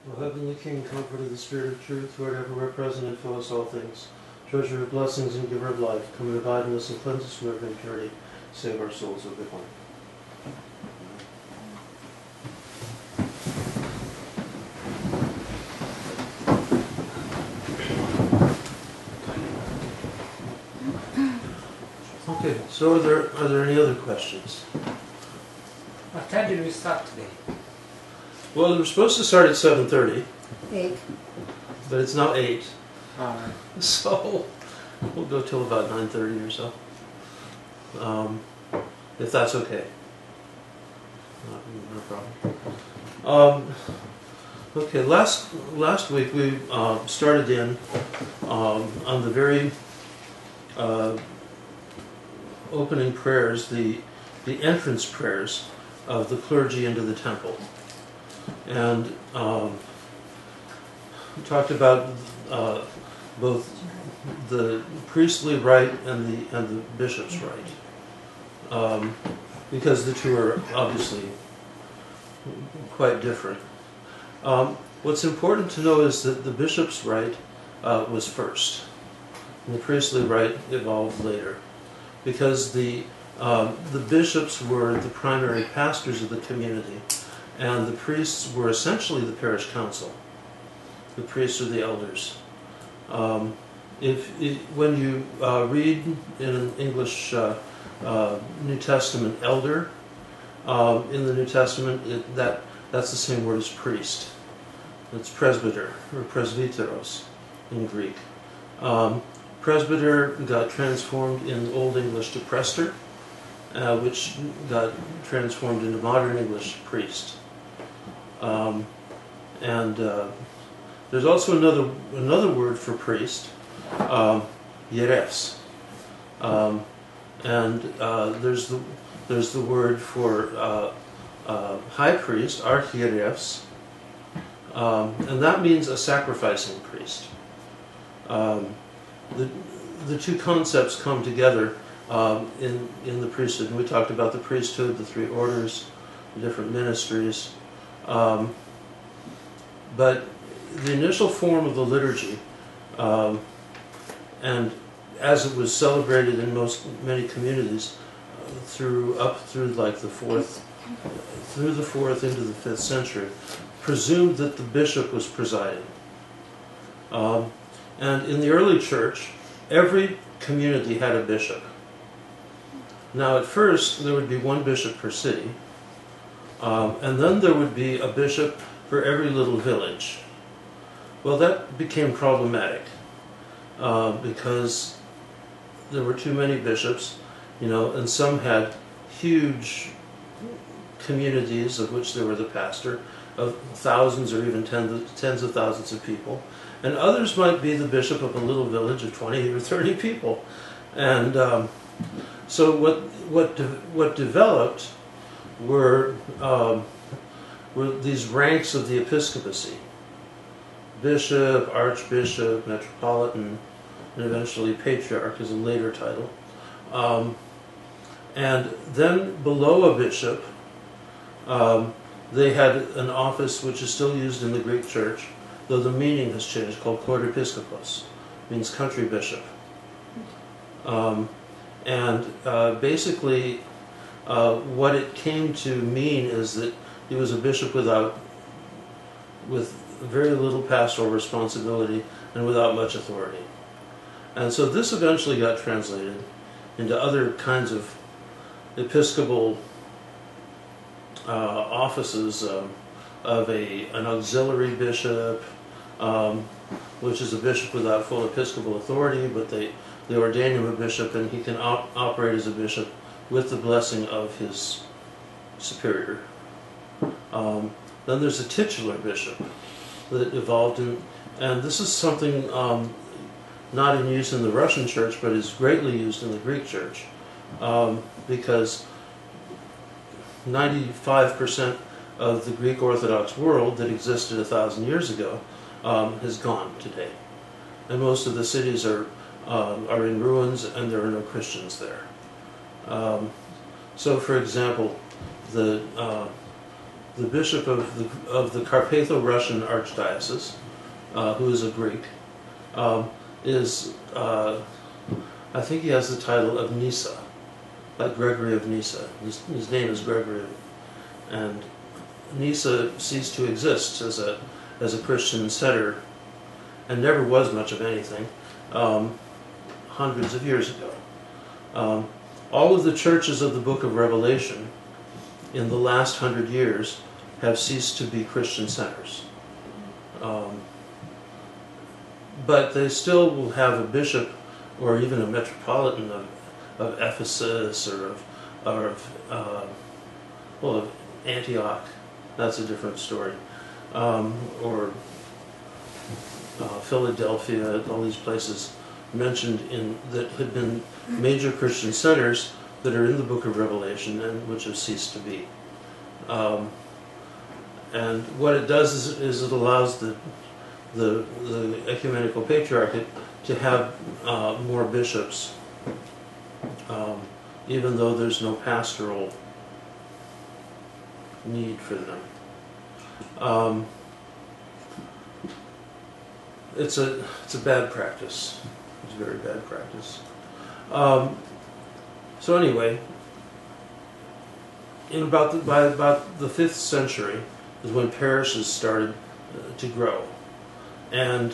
O Heavenly King, Comfort of the Spirit of Truth, who art everywhere present and fill us all things, treasure of blessings and giver of life, come and abide in us and cleanse us from every impurity, save our souls, O good one. Okay, so are there any other questions? What time did we start today? Well, we were supposed to start at 7:30. 8. But it's now 8. Alright. So we'll go till about 9:30 or so. If that's okay. No problem. Okay, last week we started in on the very opening prayers, the entrance prayers of the clergy into the temple. And we talked about both the priestly rite and the bishop's rite, because the two are obviously quite different. What's important to know is that the bishop's rite was first, and the priestly rite evolved later, because the bishops were the primary pastors of the community, and the priests were essentially the parish council. The priests are the elders. When you read in an English New Testament elder, in the New Testament, that's the same word as priest. It's presbyter, or presbyteros in Greek. Presbyter got transformed in Old English to prester, which got transformed into modern English priest. There's also another word for priest, hieres, there's the word for high priest, archieres, and that means a sacrificing priest. The two concepts come together in the priesthood, and we talked about the priesthood, the three orders, the different ministries. But the initial form of the liturgy, and as it was celebrated in many communities, up through like the fourth into the 5th century, presumed that the bishop was presiding. And in the early church, every community had a bishop. Now, at first, there would be one bishop per city, and then there would be a bishop for every little village. Well, that became problematic because there were too many bishops, and some had huge communities of which they were the pastor, of thousands or even tens of thousands of people, and others might be the bishop of a little village of 20 or 30 people. And so what developed were these ranks of the episcopacy: bishop, archbishop, metropolitan, and eventually patriarch is a later title. And then below a bishop, they had an office which is still used in the Greek church, though the meaning has changed, called chorepiskopos, means country bishop. Basically, what it came to mean is that he was a bishop with very little pastoral responsibility and without much authority. And so this eventually got translated into other kinds of episcopal offices, of an auxiliary bishop, which is a bishop without full episcopal authority, but they ordain him a bishop, and he can operate as a bishop with the blessing of his superior. Then there's a titular bishop that evolved and this is something not in use in the Russian church, but is greatly used in the Greek church, because 95% of the Greek Orthodox world that existed 1,000 years ago has gone today, and most of the cities are in ruins, and there are no Christians there. So, for example, the the bishop of the Carpatho-Russian Archdiocese, who is a Greek, is I think he has the title of Nyssa, like Gregory of Nyssa. His name is Gregory, and Nyssa ceased to exist as a Christian center, and never was much of anything, hundreds of years ago. All of the churches of the Book of Revelation in the last 100 years have ceased to be Christian centers. But they still will have a bishop or even a metropolitan of Ephesus or of Antioch. That's a different story. Or Philadelphia, all these places mentioned that had been major Christian centers that are in the Book of Revelation and which have ceased to be. And what it does is it allows the ecumenical patriarchate to have more bishops, even though there's no pastoral need for them. It's a bad practice. It's a very bad practice. So anyway, by about the 5th century is when parishes started to grow, and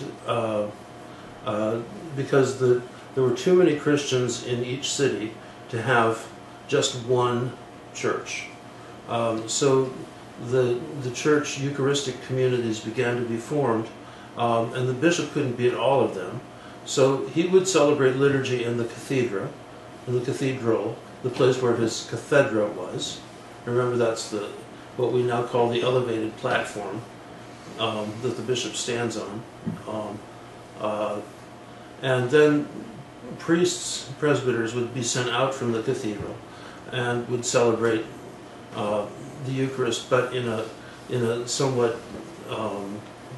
because there were too many Christians in each city to have just one church, so the church Eucharistic communities began to be formed, and the bishop couldn't be at all of them, so he would celebrate liturgy in the cathedral, the place where his cathedra was. Remember, that's what we now call the elevated platform that the bishop stands on. And then priests, presbyters would be sent out from the cathedral and would celebrate the Eucharist, but in a somewhat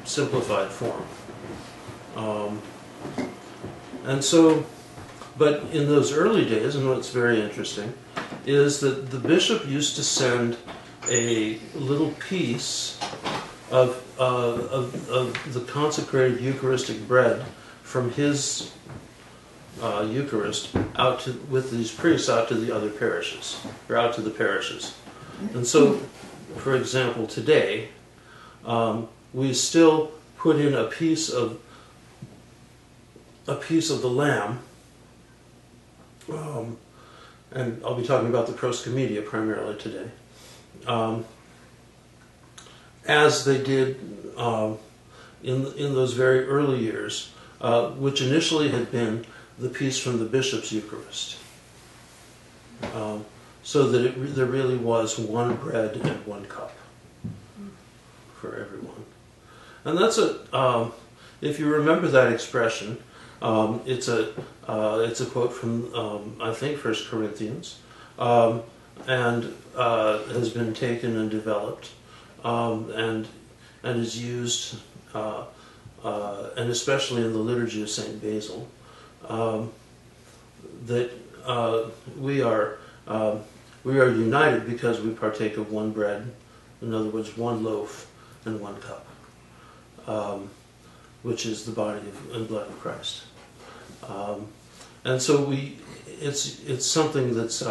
simplified form. And so, but in those early days, and what's very interesting, is that the bishop used to send a little piece of the consecrated Eucharistic bread from his Eucharist with these priests out to the other parishes, or out to the parishes. And so, for example, today, we still put in a piece of the lamb, and I'll be talking about the proscomedia primarily today, as they did in those very early years, which initially had been the piece from the bishop's Eucharist, so that there really was one bread and one cup for everyone. And that's if you remember that expression, it's a quote from I think 1 Corinthians, and has been taken and developed, and is used, and especially in the liturgy of Saint Basil, that we are united because we partake of one bread, in other words, one loaf and one cup, which is the body and blood of Christ. And so it's something that's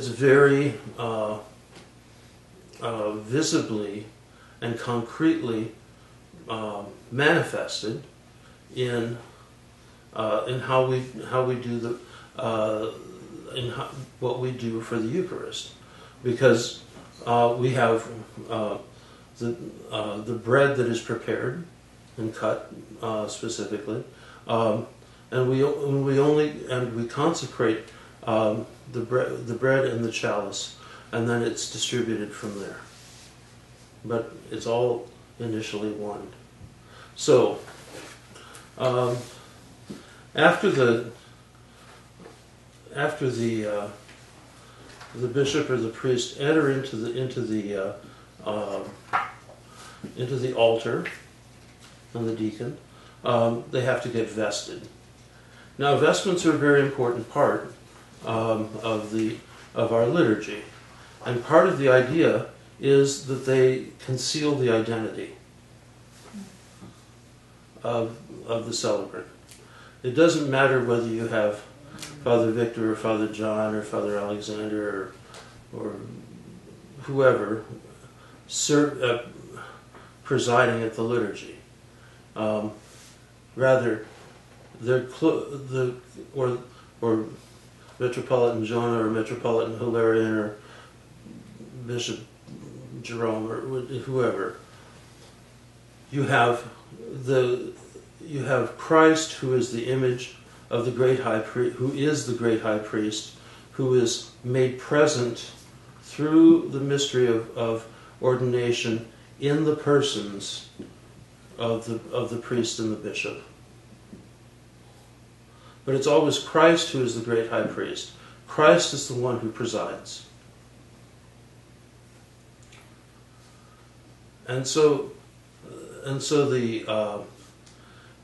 very visibly and concretely manifested in how we do what we do for the Eucharist, because we have the bread that is prepared and cut specifically, and we consecrate the bread and the chalice, and then it's distributed from there. But it's all initially one. So after the bishop or the priest enter into the altar, and the deacon, they have to get vested. Now, vestments are a very important part of our liturgy, and part of the idea is that they conceal the identity of the celebrant. It doesn't matter whether you have Father Victor or Father John or Father Alexander or whoever presiding at the liturgy. Rather, or Metropolitan Jonah or Metropolitan Hilarion or Bishop Jerome or whoever. You have Christ, who is the image of the great high priest, who is the great high priest, who is made present through the mystery of ordination in the persons of the priest and the bishop. But it's always Christ who is the great high priest. Christ is the one who presides. And so the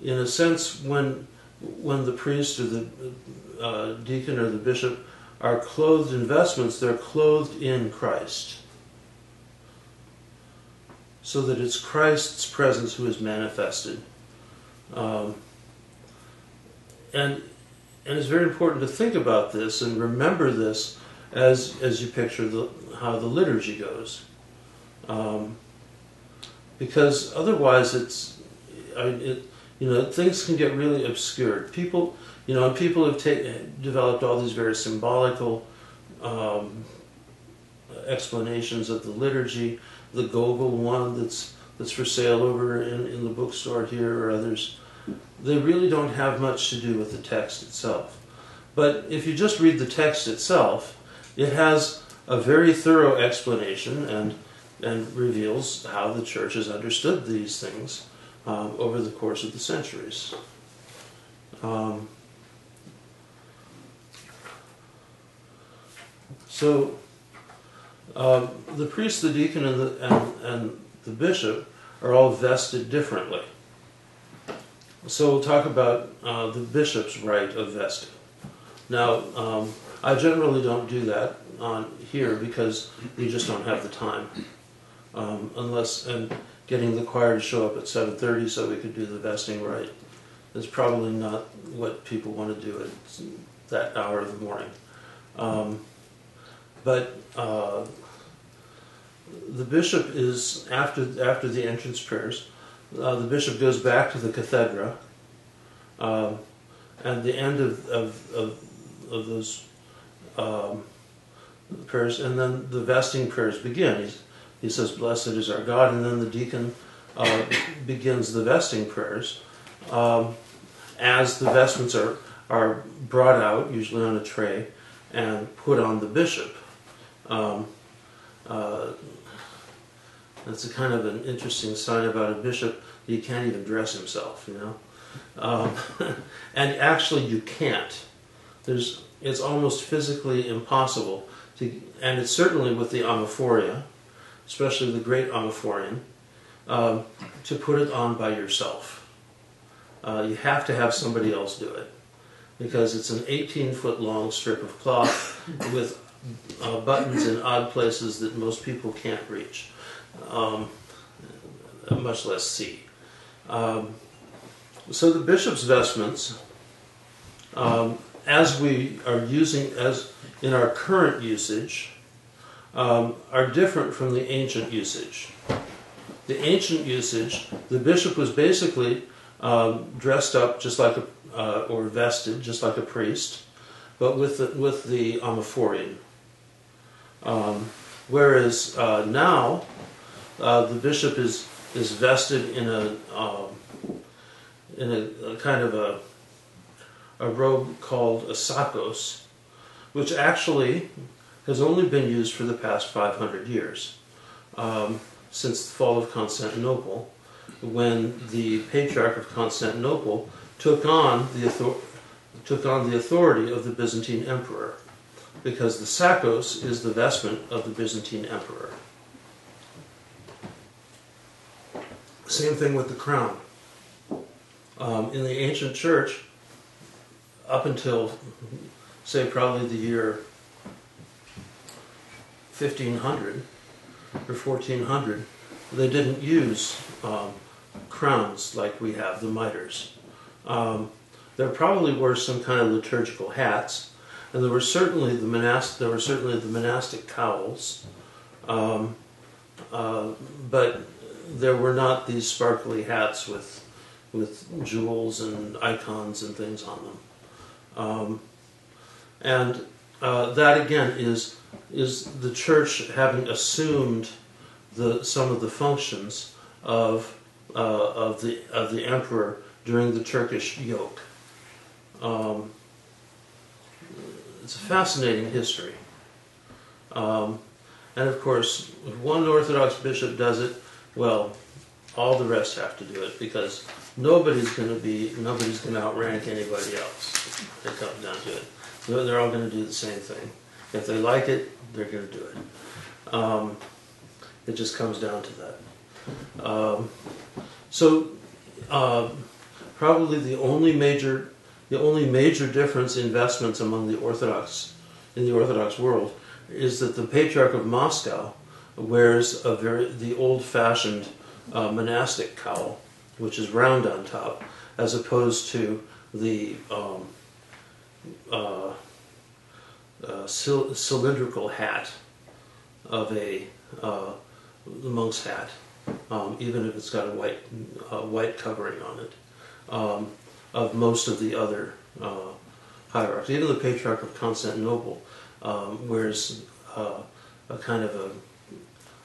in a sense, when the priest or the deacon or the bishop are clothed in vestments, they're clothed in Christ, so that it's Christ's presence who is manifested. And it's very important to think about this and remember this as you picture how the liturgy goes, because otherwise things can get really obscured. People have developed all these very symbolical explanations of the liturgy. The Gogol one that's for sale over in the bookstore here or others, they really don't have much to do with the text itself. But if you just read the text itself, it has a very thorough explanation and reveals how the church has understood these things over the course of the centuries. So the priest, the deacon, and the bishop are all vested differently. So we'll talk about the bishop's rite of vesting. Now, I generally don't do that on here because we just don't have the time. And getting the choir to show up at 7:30 so we could do the vesting rite is probably not what people want to do at that hour of the morning. But the bishop is, after the entrance prayers, the bishop goes back to the cathedra, and the end of those prayers, and then the vesting prayers begin. He says, "Blessed is our God," and then the deacon begins the vesting prayers as the vestments are brought out, usually on a tray, and put on the bishop. That's a kind of an interesting sign about a bishop. He can't even dress himself, and actually you can't. It's almost physically impossible to, and it's certainly with the Amaphoria, especially the great Amaphorian, to put it on by yourself. You have to have somebody else do it, because it's an 18-foot long strip of cloth with buttons in odd places that most people can't reach, much less see. So the bishop's vestments, as we are using, as in our current usage, are different from the ancient usage. The ancient usage, the bishop was basically dressed up just like or vested just like a priest, but with the Amaphorian. Whereas now the bishop is vested in a kind of a robe called a sakos, which actually has only been used for the past 500 years, since the fall of Constantinople, when the Patriarch of Constantinople took on the authority of the Byzantine Emperor, because the sakos is the vestment of the Byzantine Emperor. Same thing with the crown. In the ancient church, up until, say, probably the year 1500, or 1400, they didn't use crowns like we have, the mitres. There probably were some kind of liturgical hats, and there were certainly the monastic cowls, but there were not these sparkly hats with jewels and icons and things on them. And that again is the church having assumed some of the functions of the emperor during the Turkish yoke. It's a fascinating history. And of course, if one Orthodox bishop does it, well, all the rest have to do it, because nobody's going to outrank anybody else. It comes down to it. They're all going to do the same thing. If they like it, they're going to do it. It just comes down to that. Probably the only major difference in vestments among the Orthodox in the Orthodox world is that the Patriarch of Moscow wears the old-fashioned monastic cowl, which is round on top, as opposed to the cylindrical hat of the monk's hat, even if it's got a white covering on it, of most of the other hierarchs. Even the Patriarch of Constantinople wears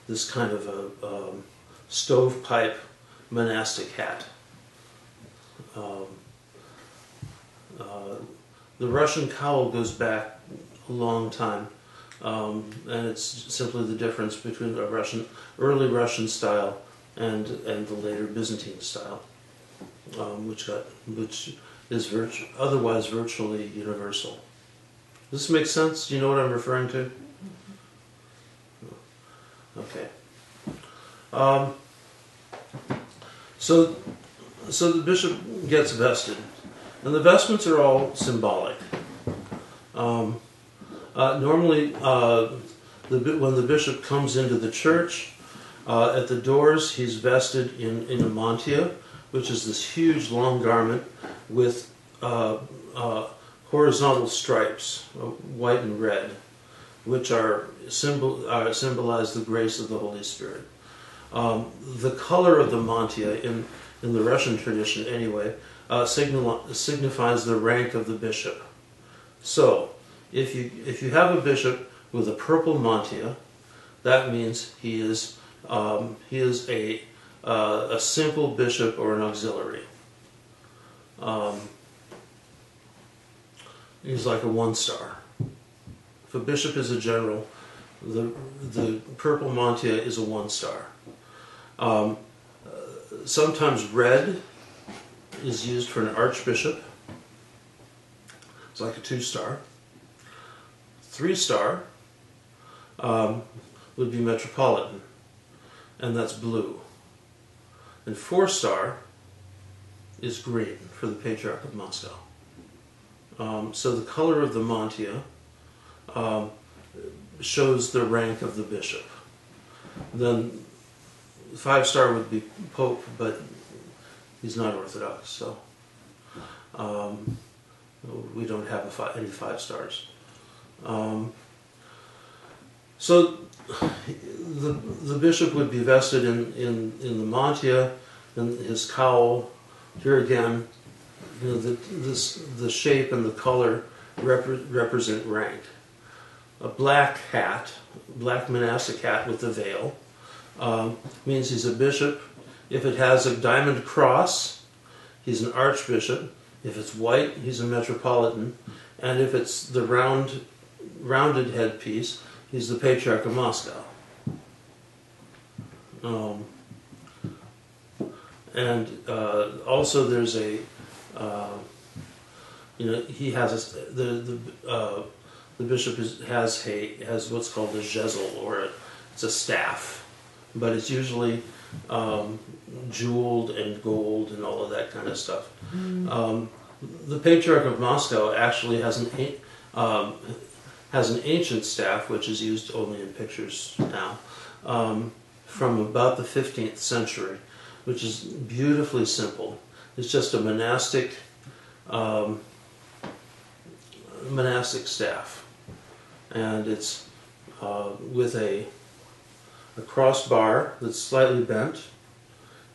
this kind of a stovepipe monastic hat. The Russian cowl goes back a long time, and it's simply the difference between the early Russian style and the later Byzantine style, which is otherwise virtually universal. Does this make sense? Do you know what I'm referring to? Okay. So the bishop gets vested, and the vestments are all symbolic. Normally, when the bishop comes into the church, at the doors he's vested in a mantia, which is this huge long garment with horizontal stripes, white and red, which symbolize the grace of the Holy Spirit. The color of the mantia, in the Russian tradition anyway, signifies the rank of the bishop. So, if you have a bishop with a purple mantia, that means he is a simple bishop or an auxiliary. He's like a 1-star. If a bishop is a general, the purple mantia is a 1-star. Sometimes red is used for an archbishop. It's like a 2-star. 3-star would be Metropolitan, and that's blue. And 4-star is green for the Patriarch of Moscow. So the color of the mantia shows the rank of the bishop. Then 5-star would be Pope, but he's not Orthodox, so we don't have any 5 stars. So the bishop would be vested in the mantia and his cowl. Here again, the shape and the color represent rank. A black monastic hat with a veil, means he's a bishop. If it has a diamond cross, he's an archbishop. If it's white, he's a metropolitan. And if it's the rounded headpiece, he's the Patriarch of Moscow. Also there's he has the bishop has what's called a jezzel, or it's a staff, but it's usually jeweled and gold and all of that kind of stuff. The Patriarch of Moscow actually has an ancient staff, which is used only in pictures now, from about the 15th century, which is beautifully simple. It's just a monastic staff, and it's with a crossbar that's slightly bent,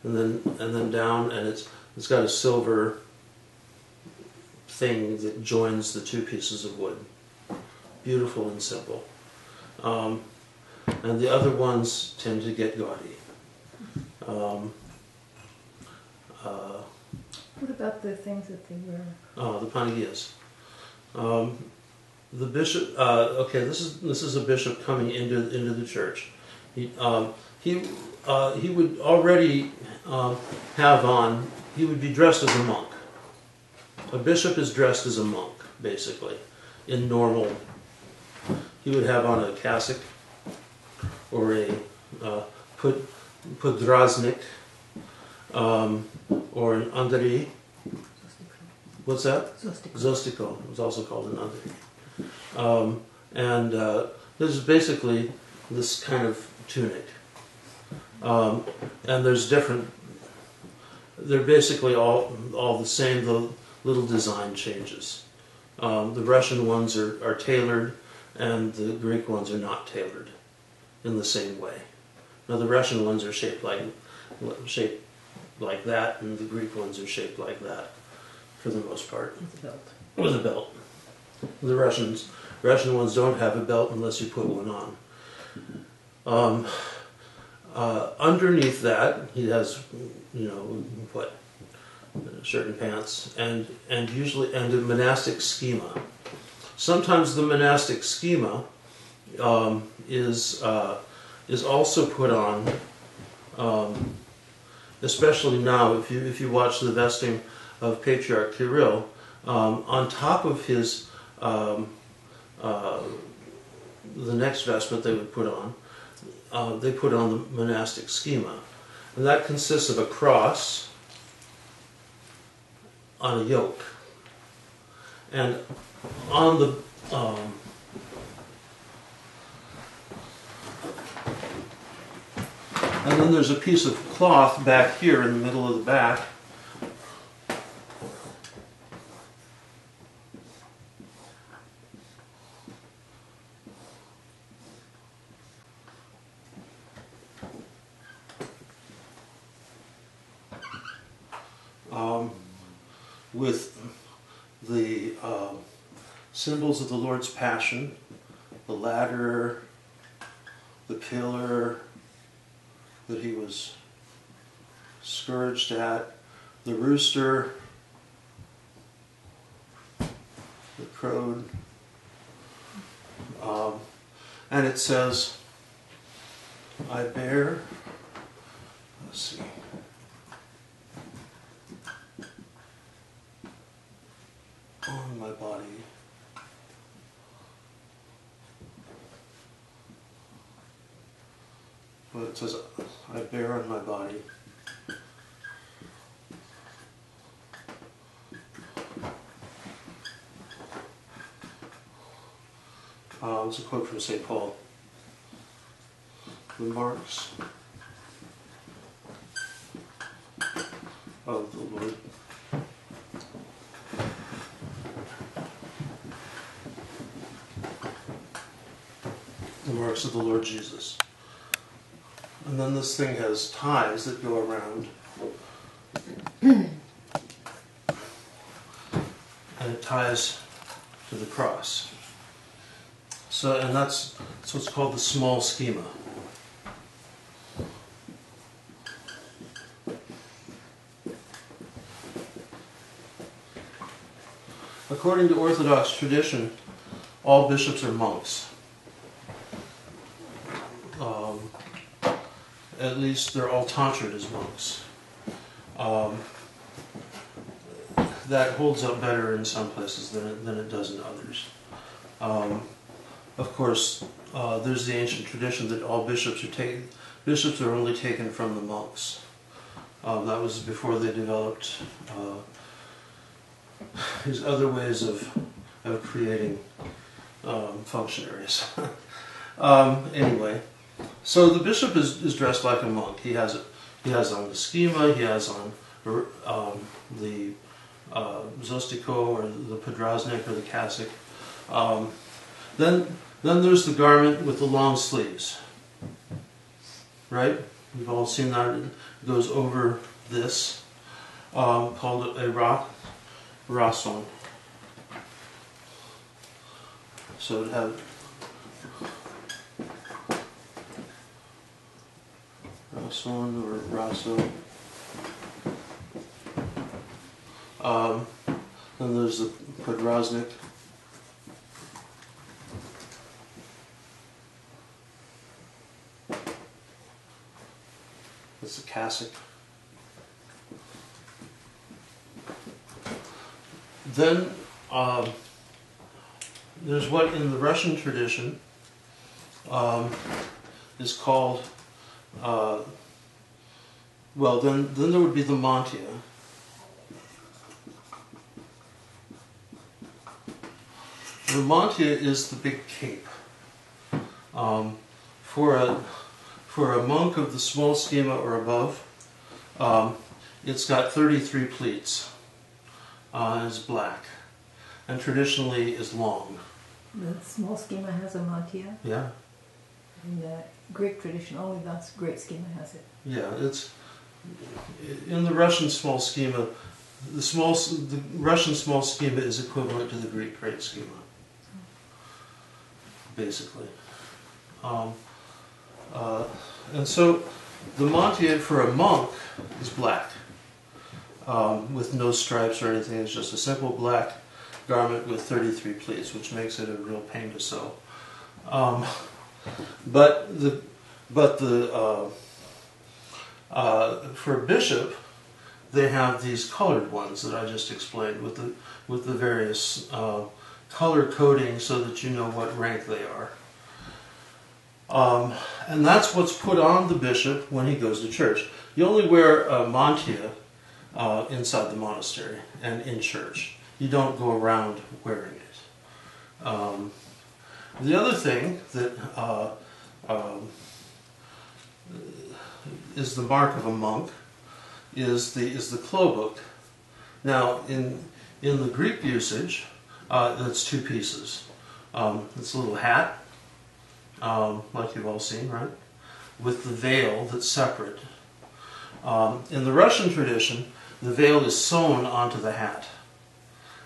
and then down, and it's got a silver thing that joins the two pieces of wood. Beautiful and simple. And the other ones tend to get gaudy. What about the things that they wear? The panagias. The bishop. Okay, this is a bishop coming into the church. He would already have on. He would be dressed as a monk. A bishop is dressed as a monk, basically, in normal. He would have on a cassock or a podraznik or an andari. What's that? Zostiko. It was also called an andari. This is basically this kind of tunic. And there's different. They're basically all the same. The little design changes. The Russian ones are tailored, and the Greek ones are not tailored in the same way. Now the Russian ones are shaped like that, and the Greek ones are shaped like that, for the most part. With a belt. With a belt. The Russian ones don't have a belt unless you put one on. Underneath that, he has, shirt and pants, and usually a monastic schema. Sometimes the monastic schema is also put on, especially now. If you watch the vesting of Patriarch Kirill, on top of his the next vestment they would put on, they put on the monastic schema, and that consists of a cross on a yoke, and on the and then there's a piece of cloth back here in the middle of the back. With the symbols of the Lord's Passion, the ladder, the pillar that he was scourged at, the rooster that crowed, and it says, I bear, let's see, on my body but it says I bear on my body it's a quote from St. Paul, the marks of the Lord. The marks of the Lord Jesus. And then this thing has ties that go around. And it ties to the cross. So, and that's what's called the small schema. According to Orthodox tradition, all bishops are monks. At least they're all tantred as monks. That holds up better in some places than it does in others. Of course, there's the ancient tradition that all bishops are only taken from the monks. That was before they developed these other ways of creating functionaries. Anyway, So the bishop is dressed like a monk. He has on the schema. He has on the zostiko or the podraznik or the cassock. Then there's the garment with the long sleeves. Right? We've all seen that. It goes over this, called a rason. So it have rason or raso. Then there's the podraznik. That's the cassock. Then there's what in the Russian tradition is called, well, then there would be the mantya. The mantya is the big cape. For a monk of the small schema or above, it's got 33 pleats. It's black, and traditionally is long. The small schema has a mantya. Yeah. In the Greek tradition, only the great schema has it. Yeah, it's in the Russian small schema. The Russian small schema is equivalent to the Greek great schema, basically. And so the mantya for a monk is black, with no stripes or anything. It's just a simple black garment with 33 pleats, which makes it a real pain to sew. But for a bishop, they have these colored ones that I just explained with the various color coding, so that you know what rank they are. And that's what's put on the bishop when he goes to church. You only wear a mantya inside the monastery and in church. You don't go around wearing it. The other thing that is the mark of a monk is the klobuk. Now, in the Greek usage, that's two pieces. It's a little hat, like you've all seen, right? With the veil that's separate. In the Russian tradition, the veil is sewn onto the hat.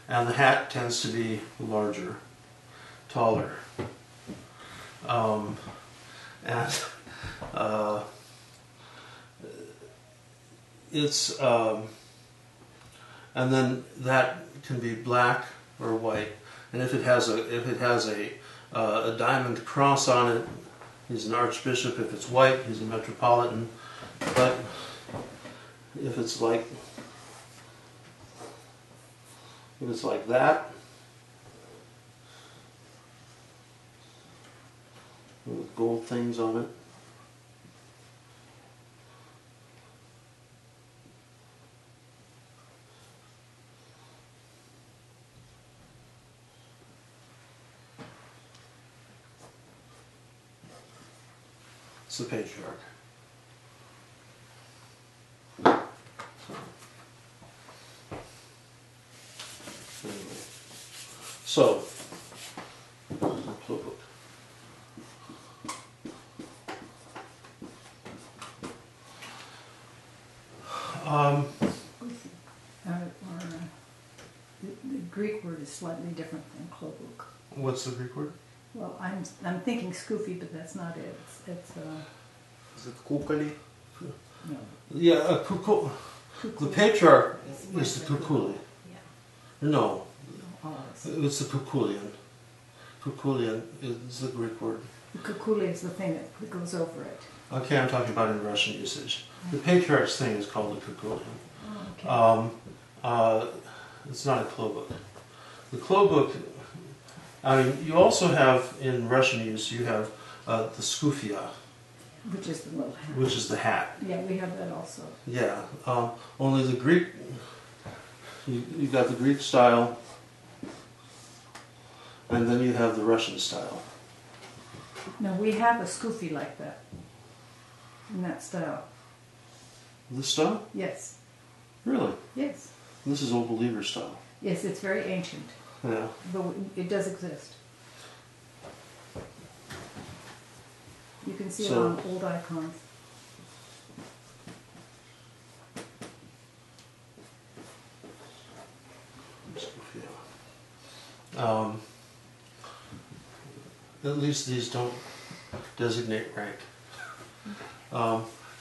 And the hat tends to be larger, taller. And then that can be black or white. And if it has a diamond cross on it, he's an archbishop. If it's white, he's a metropolitan. But if it's like that, with gold things on it, it's the patriarch. So, the Greek word is slightly different than klobuk. What's the Greek word? Well, I'm thinking skufi, but that's not it. It's Is it kukali? no. Yeah, the patriarch is the kukuli. Yeah. No, Oh, it's the kukulian. Kukulian is the Greek word. the kukuli is the thing that goes over it. Okay, I'm talking about in Russian usage. The patriarch's thing is called the kukulian. Oh, okay. It's not a klobuk. The klobuk, I mean, you also have, in Russian use, you have the skufia, Which is the little hat. which is the hat. Yeah, we have that also. Yeah, only the Greek, you got the Greek style, and then you have the Russian style. No, we have a scoofy like that. In that style. This style? Yes. Really? Yes. This is Old Believer style. Yes, it's very ancient. Yeah. But it does exist. You can see it on old icons. At least these don't designate rank.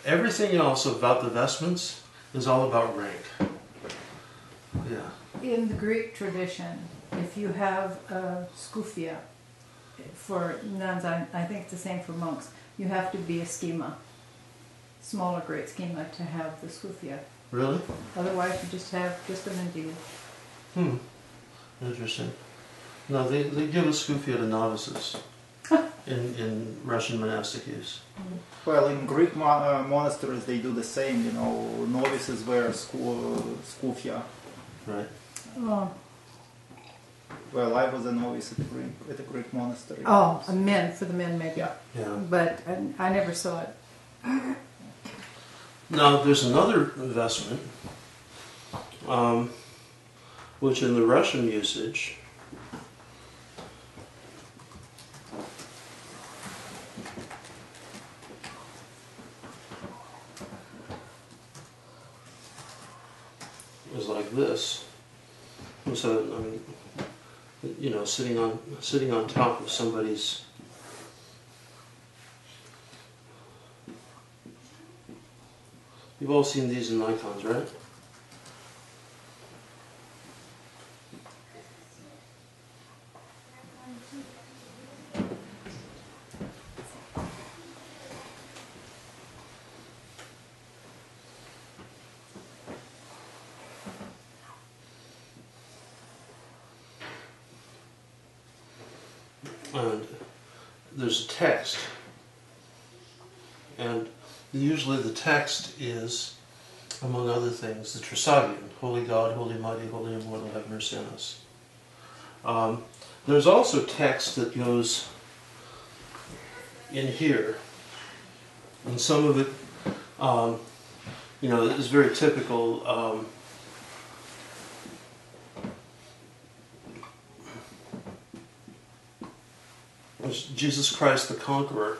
Everything else about the vestments is all about rank. Yeah. In the Greek tradition, if you have a scoufia, for nuns, I think it's the same for monks, you have to be a schema, smaller great schema, to have the scoufia. Really? Otherwise, you just have just an Indian. Interesting. No, they give a scoufia to novices in Russian monastic use. Well, in Greek monasteries they do the same. You know, novices wear skufia. Right. Oh, Well, I was a novice at a Greek monastery. oh, a men, for the men maybe. Yeah. Yeah. But I never saw it. Now, there's another vestment, which in the Russian usage is like this. So, I mean, you know, sitting on top of somebody's. You've all seen these in icons, right? And there's a text, and usually the text is, among other things, the Trisagion, Holy God, Holy Mighty, Holy Immortal, have mercy on us. There's also text that goes in here, and some of it, you know, is very typical. Jesus Christ the Conqueror,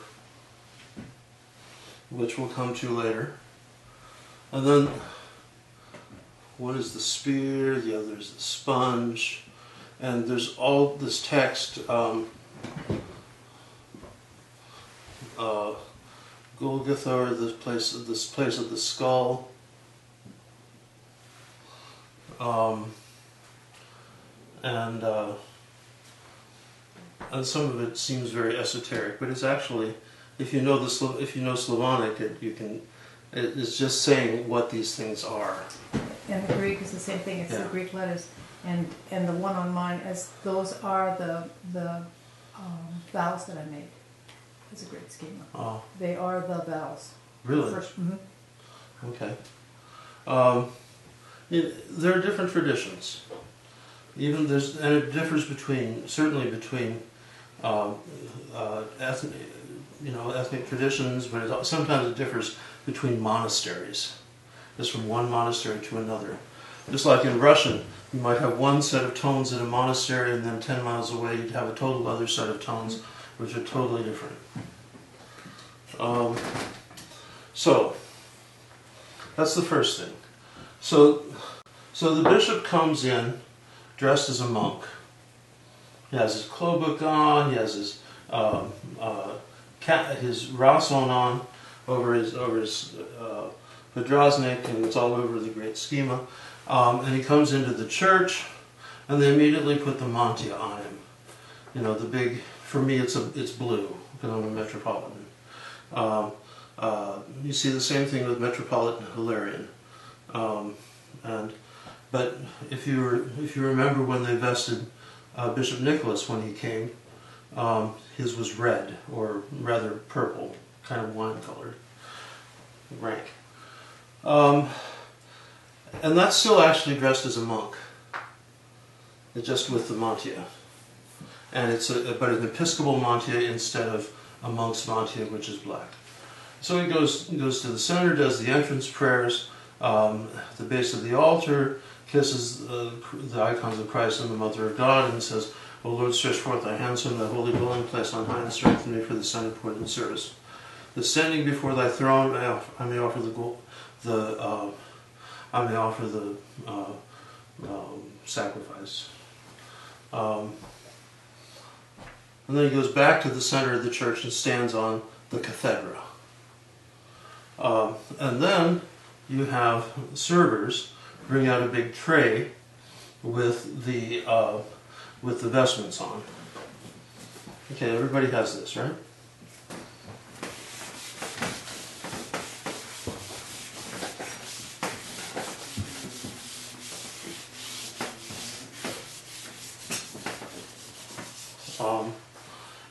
which we'll come to later. And then one is the spear, the other is the sponge, and there's all this text, Golgotha, or this place of the skull, and some of it seems very esoteric, but it's actually, if you know Slavonic, it's just saying what these things are. And the Greek is the same thing. It's the Greek letters, and the one on mine, as those are the vowels that I made. It's a great schema. Oh, They are the vowels. really? Okay. There are different traditions. And it differs certainly between ethnic traditions, but sometimes it differs between monasteries. Just from one monastery to another. Just like in Russian, you might have one set of tones in a monastery, and then 10 miles away you'd have a total other set of tones, which are totally different. So, that's the first thing. So the bishop comes in dressed as a monk. He has his klobuk on, he has his rason on over his podraznik, and it's all over the great schema. And he comes into the church, and they immediately put the mantia on him. You know, the big, for me it's blue, because I'm a Metropolitan. You see the same thing with Metropolitan Hilarion. But if you remember when they vested Bishop Nicholas when he came, his was red, or rather purple, kind of wine-colored, rank. And that's still actually dressed as a monk. It's just with the mantia. And but an Episcopal mantia instead of a monk's mantilla, which is black. So he goes to the center, does the entrance prayers at the base of the altar, kisses the icons of Christ and the Mother of God, and says, "O Lord, stretch forth thy hands from thy holy dwelling place on high, and strengthen me for the Son important service. That standing before thy throne, I may offer the sacrifice." And then he goes back to the center of the church and stands on the Cathedral. And then you have servers bring out a big tray with the vestments on. Okay, everybody has this, right?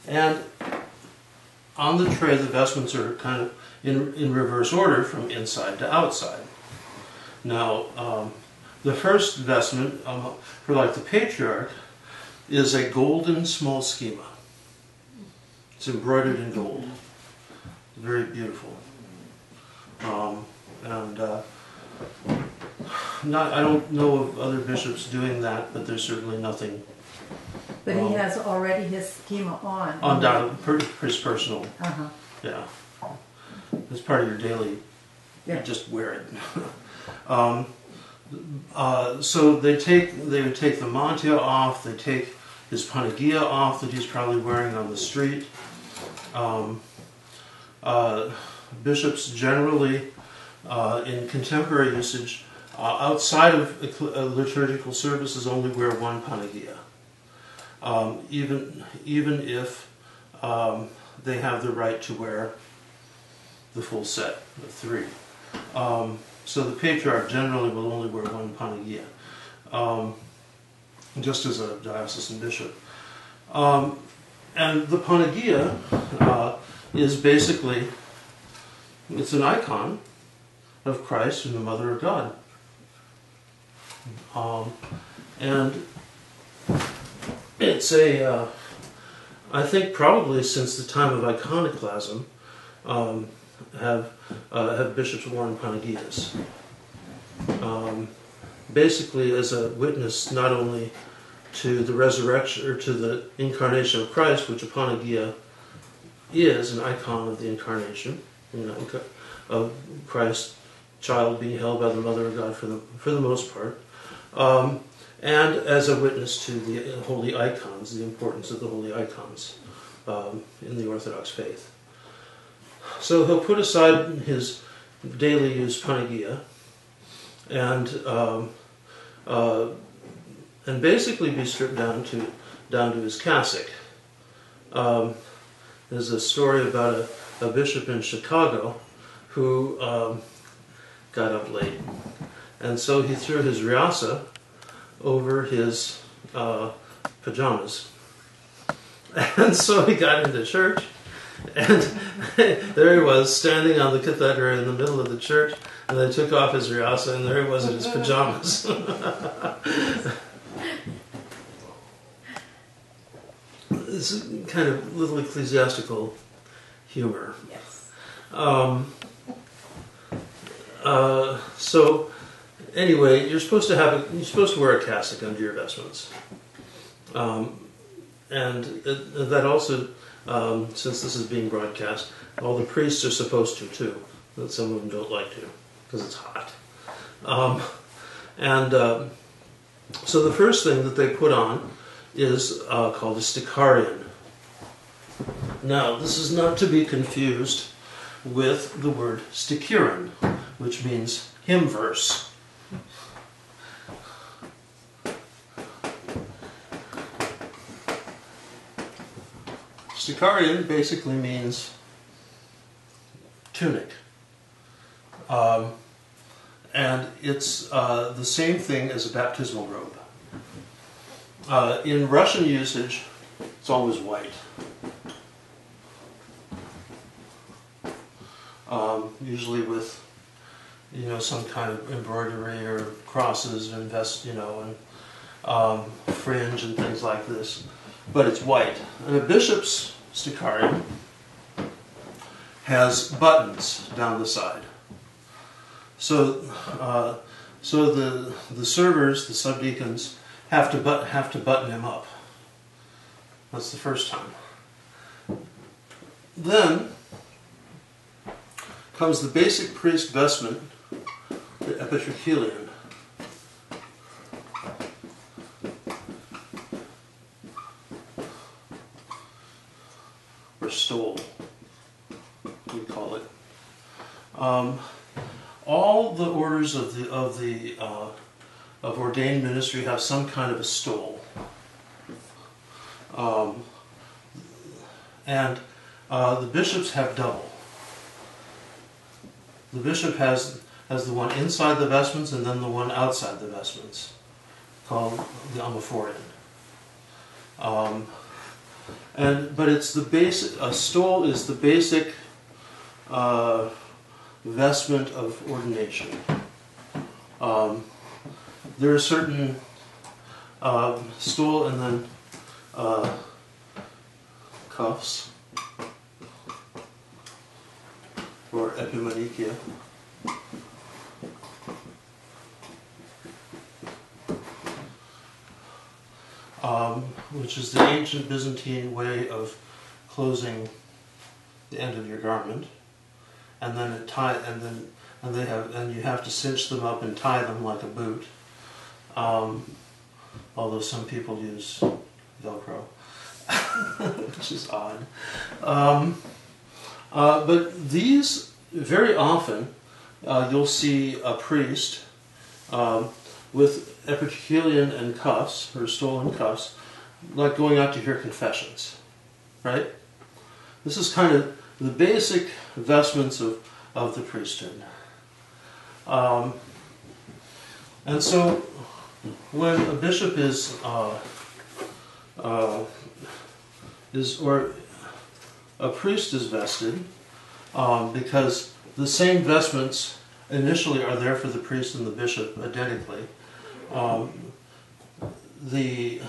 And on the tray, the vestments are kind of in reverse order from inside to outside. Now, the first vestment, for like the patriarch, is a golden small schema. It's embroidered in gold. Very beautiful. I don't know of other bishops doing that, but there's certainly nothing. But he has already his schema on. His personal. Uh-huh. Yeah. It's part of your daily. Yeah. You just wear it. So they would take the mantilla off. They take his panagia off that he's probably wearing on the street. Bishops generally, in contemporary usage, outside of liturgical services, only wear one panagia. Even if they have the right to wear the full set of 3. So the patriarch generally will only wear one panagia, just as a diocesan bishop. And the panagia is basically, it's an icon of Christ and the Mother of God. And it's I think probably since the time of iconoclasm, have bishops worn panagias. Basically as a witness not only to the resurrection or to the incarnation of Christ, which a panagia is an icon of the incarnation, of Christ's child being held by the Mother of God for the most part, and as a witness to the holy icons, the importance of the holy icons in the Orthodox faith. So he'll put aside his daily use panagia and basically be stripped down to his cassock. There's a story about a bishop in Chicago who got up late, and so he threw his riasa over his pajamas. And so he got into church, and there he was standing on the cathedra in the middle of the church, and they took off his riasa, and there he was in his pajamas. This is kind of little ecclesiastical humor. Yes. So anyway, you're supposed to wear a cassock under your vestments, and that also, since this is being broadcast, all the priests are supposed to too. But some of them don't like to because it's hot. So the first thing that they put on is called a sticarion. Now, this is not to be confused with the word stikirin, which means hymn verse. Sticarion basically means tunic. And it's the same thing as a baptismal robe. In Russian usage, it's always white. Usually with, some kind of embroidery or crosses and and fringe and things like this. But it's white. And a bishop's sticarion has buttons down the side. So the servers, the subdeacons, have to button him up. That's the first time. Then comes the basic priest vestment, the epitrachelion. Or stole, we call it. All the orders of ordained ministry have some kind of a stole, and the bishops have double. The bishop has the one inside the vestments and then the one outside the vestments, called the amaphorion. But it's the basic. A stole is the basic vestment of ordination. There are certain stole and then cuffs or epimanikia. Which is the ancient Byzantine way of closing the end of your garment, and then you have to cinch them up and tie them like a boot. Although some people use Velcro, which is odd. But these, very often, you'll see a priest with epitrachelion and cuffs, or stolen cuffs, like going out to hear confessions, right? This is kind of the basic vestments of the priesthood. And so when a bishop or a priest is vested, because the same vestments initially are there for the priest and the bishop identically. The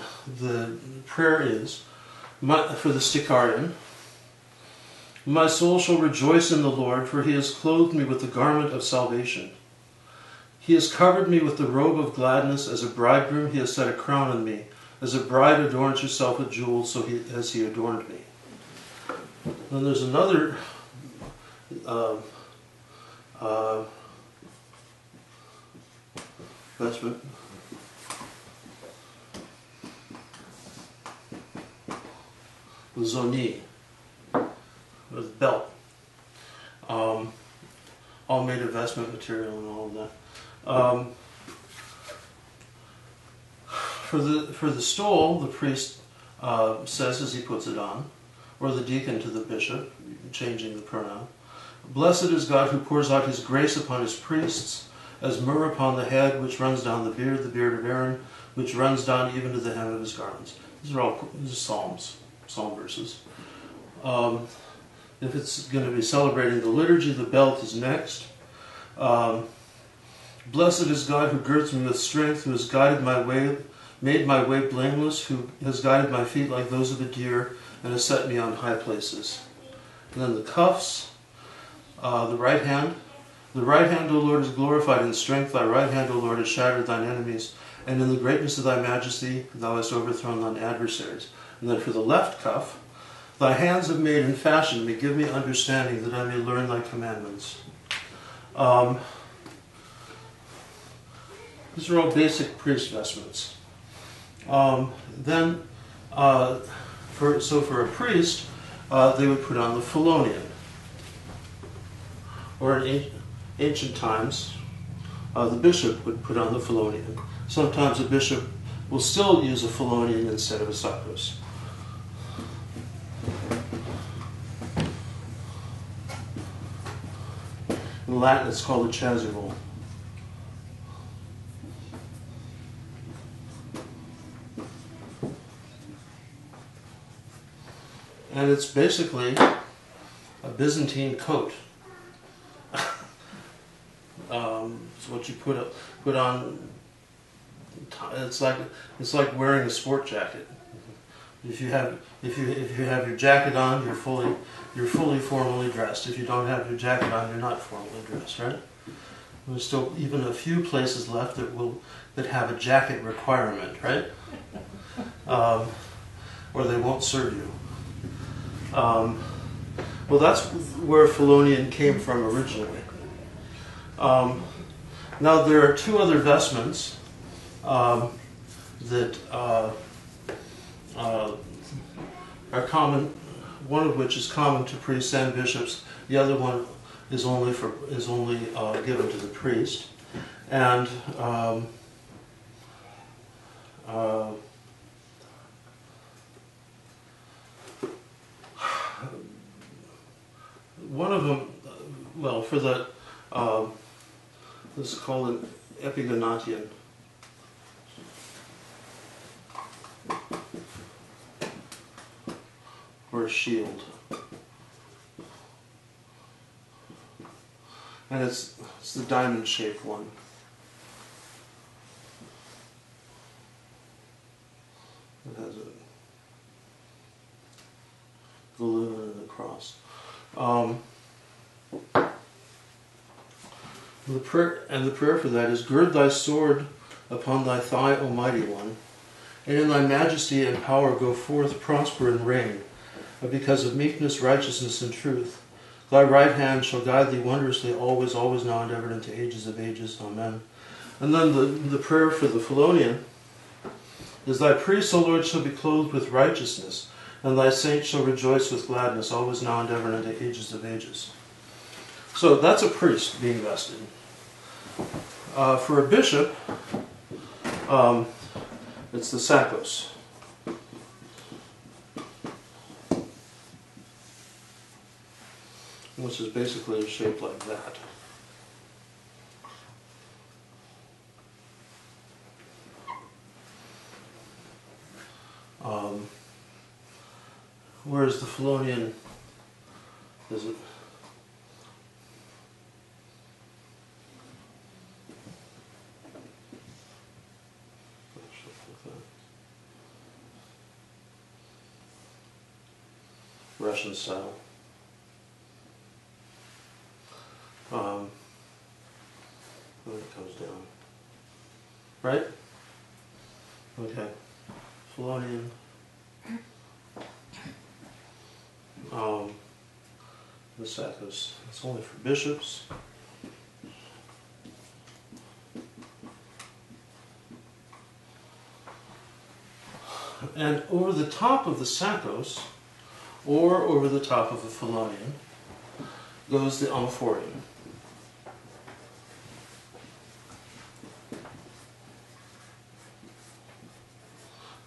prayer is for the Sticarian. My soul shall rejoice in the Lord, for he has clothed me with the garment of salvation. He has covered me with the robe of gladness. As a bridegroom he has set a crown on me. As a bride adorns herself with jewels, so as he adorned me. Then there's another vestment. Zoni, with belt, all made of vestment material and all of that. For the stole, the priest says as he puts it on, or the deacon to the bishop, changing the pronoun, "Blessed is God who pours out his grace upon his priests, as myrrh upon the head, which runs down the beard of Aaron, which runs down even to the hem of his garments." These are Psalms. Psalm verses. If it's going to be celebrating the liturgy, the belt is next. Blessed is God who girds me with strength, who has guided my way, made my way blameless, who has guided my feet like those of a deer, and has set me on high places. And then the cuffs, the right hand. The right hand, O Lord, is glorified in strength. Thy right hand, O Lord, has shattered thine enemies, and in the greatness of thy majesty thou hast overthrown thine adversaries. And then for the left cuff, thy hands have made and fashioned me, give me understanding that I may learn thy commandments. These are all basic priest vestments. For a priest, they would put on the phalonion. Or in ancient times, the bishop would put on the phalonion. Sometimes a bishop will still use a phalonion instead of a sacros. In Latin, it's called a chasuble. And it's basically a Byzantine coat. It's what you put on. It's like wearing a sport jacket. If you have your jacket on, you're fully formally dressed. If you don't have your jacket on, you're not formally dressed, right? There's still even a few places left that have a jacket requirement, right? Or they won't serve you. Well, that's where Phelonian came from originally. Now there are two other vestments that are common. One of which is common to priests and bishops. The other one is only given to the priest. And one of them, well, for the this is called an epigonation. Or a shield. And it's the diamond-shaped one. It has a balloon and a cross. The prayer for that is, gird thy sword upon thy thigh, O mighty one, and in thy majesty and power go forth, prosper and reign. But because of meekness, righteousness, and truth, thy right hand shall guide thee wondrously, always, always, now and ever, into ages of ages. Amen. And then the prayer for the Phelonian is, thy priests, O Lord, shall be clothed with righteousness, and thy saints shall rejoice with gladness, always, now and ever, and into ages of ages. So that's a priest being vested. For a bishop, it's the sakos. Which is basically shaped like that. Whereas the Phelonian is it? Russian style. When it comes down. Right? Okay. Phelonian. The sakos. It's only for bishops. And over the top of the sakos, or over the top of the Phelonian, goes the amphorium.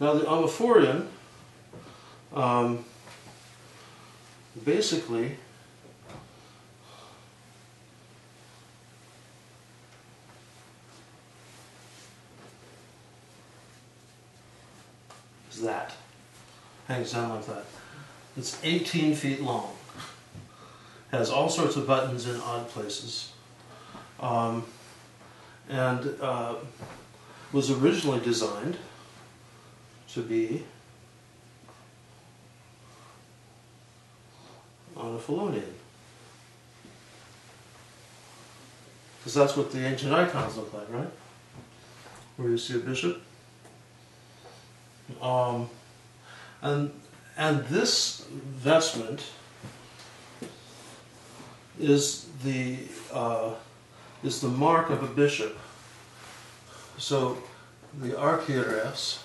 Now the amphorium basically is that. Hangs down like that. It's 18 feet long. Has all sorts of buttons in odd places. And was originally designed to be on a Phelonian. Because that's what the ancient icons look like, right? Where you see a bishop. And this vestment is the mark of a bishop. So the archieres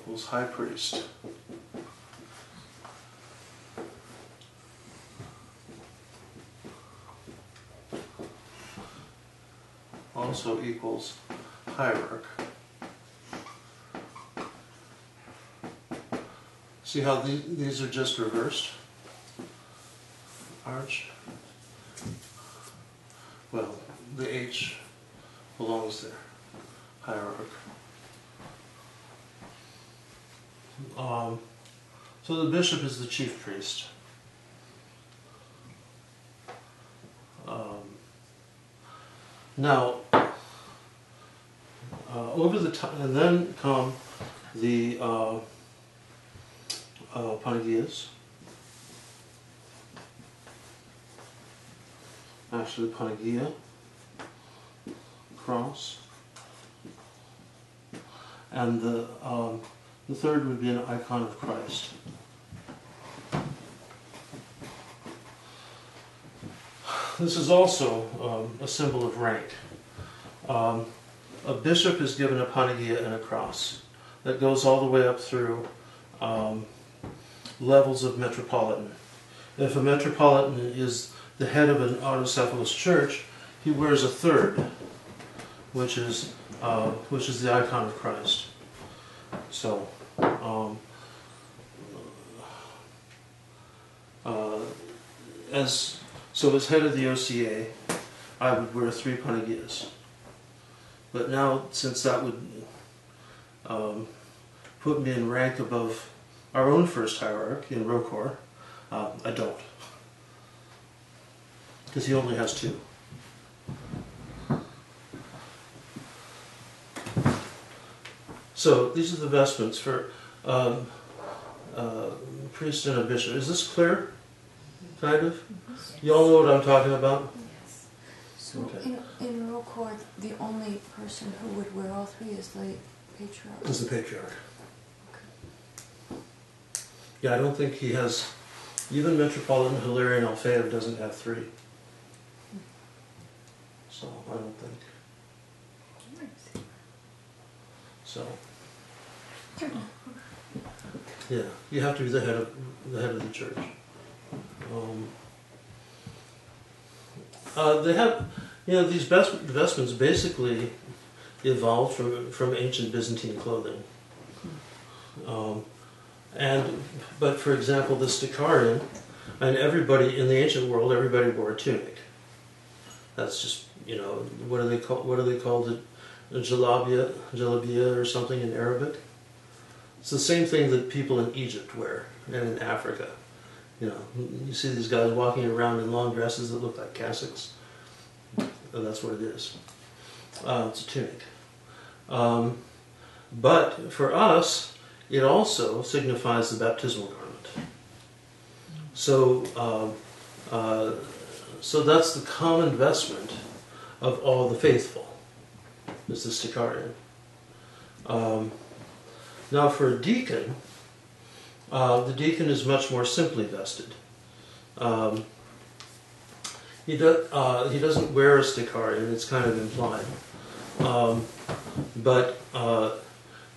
was high priest. Also equals hierarch. See how these are just reversed? Arch. Well, the H belongs there. Hierarch. So the bishop is the chief priest. Now, over the time, and then come the Panagias. Actually, Panagia, cross, and the third would be an icon of Christ. This is also a symbol of rank. A bishop is given a Panagia and a cross that goes all the way up through levels of Metropolitan. If a Metropolitan is the head of an autocephalous church, he wears a third, which is the icon of Christ. So, as head of the OCA, I would wear 3 Panagias. But now, since that would put me in rank above our own first hierarch in Rokor, I don't. Because he only has 2. So these are the vestments for a priest and a bishop. Is this clear? Kind of? You all know what I'm talking about? Yes. So Okay. in Rokor, the only person who would wear all 3 is the patriarch. Is the patriarch. Yeah, I don't think he has. Even Metropolitan Hilarion Alfeev doesn't have 3. So I don't think. So yeah, you have to be the head of the church. They have, these vestments basically evolved from ancient Byzantine clothing. But for example, the Stikarion, and everybody in the ancient world, everybody wore a tunic. That's just, what do they call it? A jalabia or something in Arabic. It's the same thing that people in Egypt wear and in Africa. You see these guys walking around in long dresses that look like cassocks. That's what it is. It's a tunic. But for us, it also signifies the baptismal garment. So that's the common vestment of all the faithful, is the Stikarion. Now for a deacon, the deacon is much more simply vested. He doesn't wear a Stikarion, it's kind of implied. But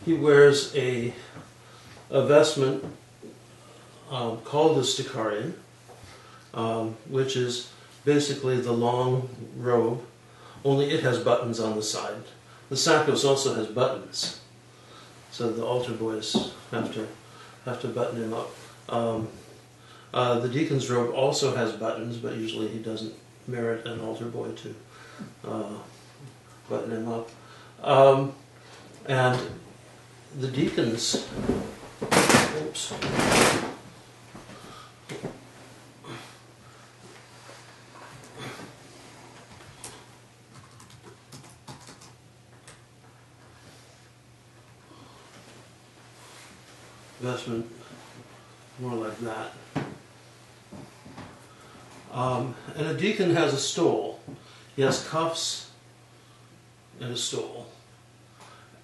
he wears a vestment called the Stikarion, which is basically the long robe, only it has buttons on the side. The sakos also has buttons, so the altar boys have to button him up. The deacon's robe also has buttons, but usually he doesn't merit an altar boy to button him up. And the deacons, oops. Vestment, more like that. And a deacon has a stole. He has cuffs and a stole.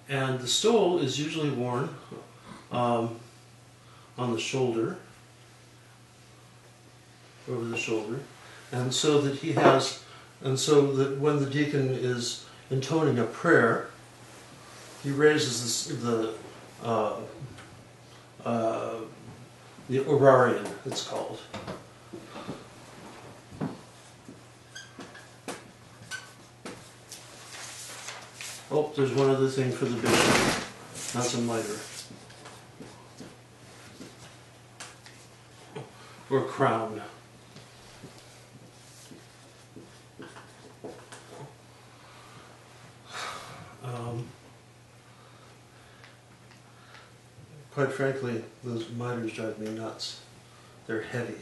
And the stole is usually worn on the shoulder, over the shoulder, and so that when the deacon is intoning a prayer, he raises the orarion, it's called. Oh, there's one other thing for the bishop. That's a mitre. Or crown. Quite frankly, those mitres drive me nuts. They're heavy.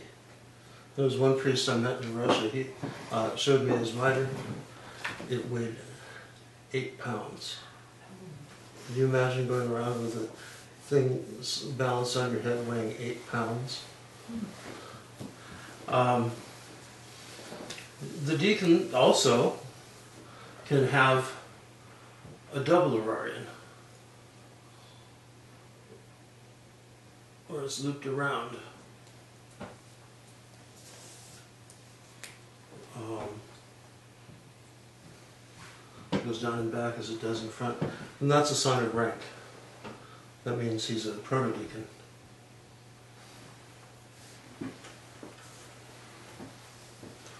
There was one priest I met in Russia, he showed me his mitre, it weighed 8 pounds. Can you imagine going around with a thing balanced on your head weighing 8 pounds? The deacon also can have a double orarion, or it's looped around. It goes down and back as it does in front, and that's a sign of rank. That means he's a protodeacon.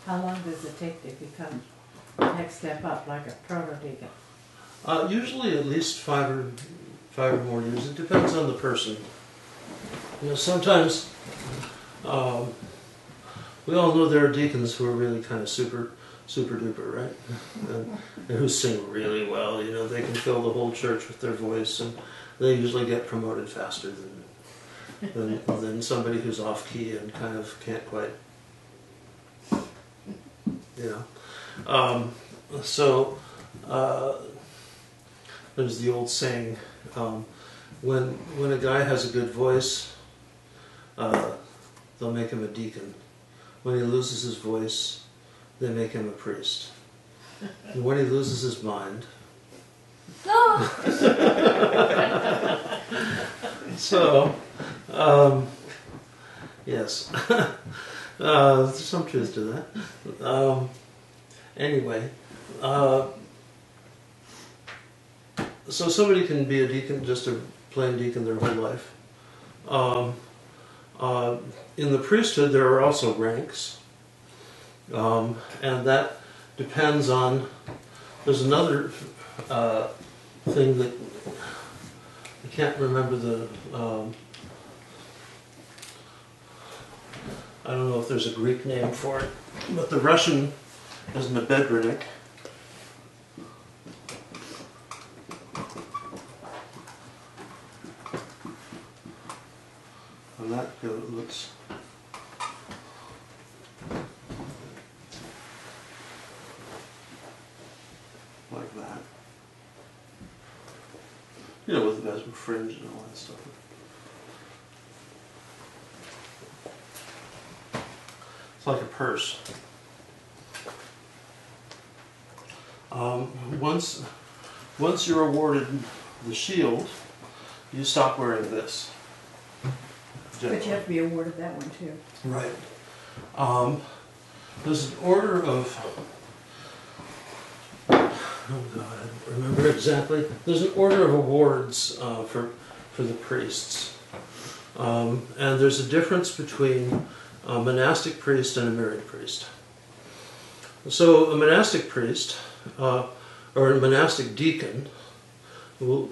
How long does it take to become the next step up, like a proto-deacon? Usually at least five or more years. It depends on the person. You know, sometimes we all know there are deacons who are really kind of super duper, right? And who sing really well. You know, they can fill the whole church with their voice, and they usually get promoted faster than somebody who's off key and kind of can't quite. You know, there's the old saying, when a guy has a good voice, they'll make him a deacon. When he loses his voice, they make him a priest. And when he loses his mind, so yes. There's some truth to that. Anyway, so somebody can be a deacon, just a plain deacon their whole life. In the priesthood, there are also ranks, and that depends on. There's another thing that I can't remember the. I don't know if there's a Greek name for it, but the Russian is Mebedrinik. And that looks like that. You know, with the guys with fringe and all that stuff. Like a purse. Once you're awarded the shield, you stop wearing this. But you have to be awarded that one too. Right. There's an order of. Oh God, I don't remember exactly. There's an order of awards for the priests, and there's a difference between a monastic priest and a married priest. So a monastic priest, or a monastic deacon, would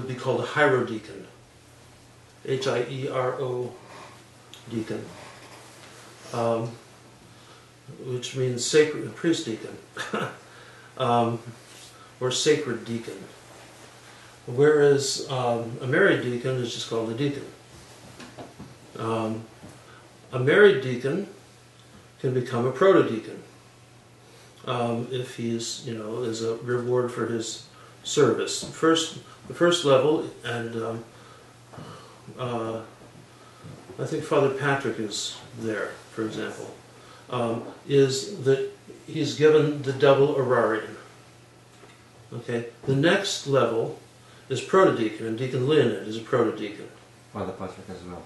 be called a hierodeacon. Hiero deacon. Which means sacred priest deacon. Or sacred deacon. Whereas a married deacon is just called a deacon. A married deacon can become a protodeacon if he's, as a reward for his service. The first level, and I think Father Patrick is there, for example, is that he's given the double orarion. Okay, the next level is protodeacon, and Deacon Leonid is a protodeacon. Father Patrick as well.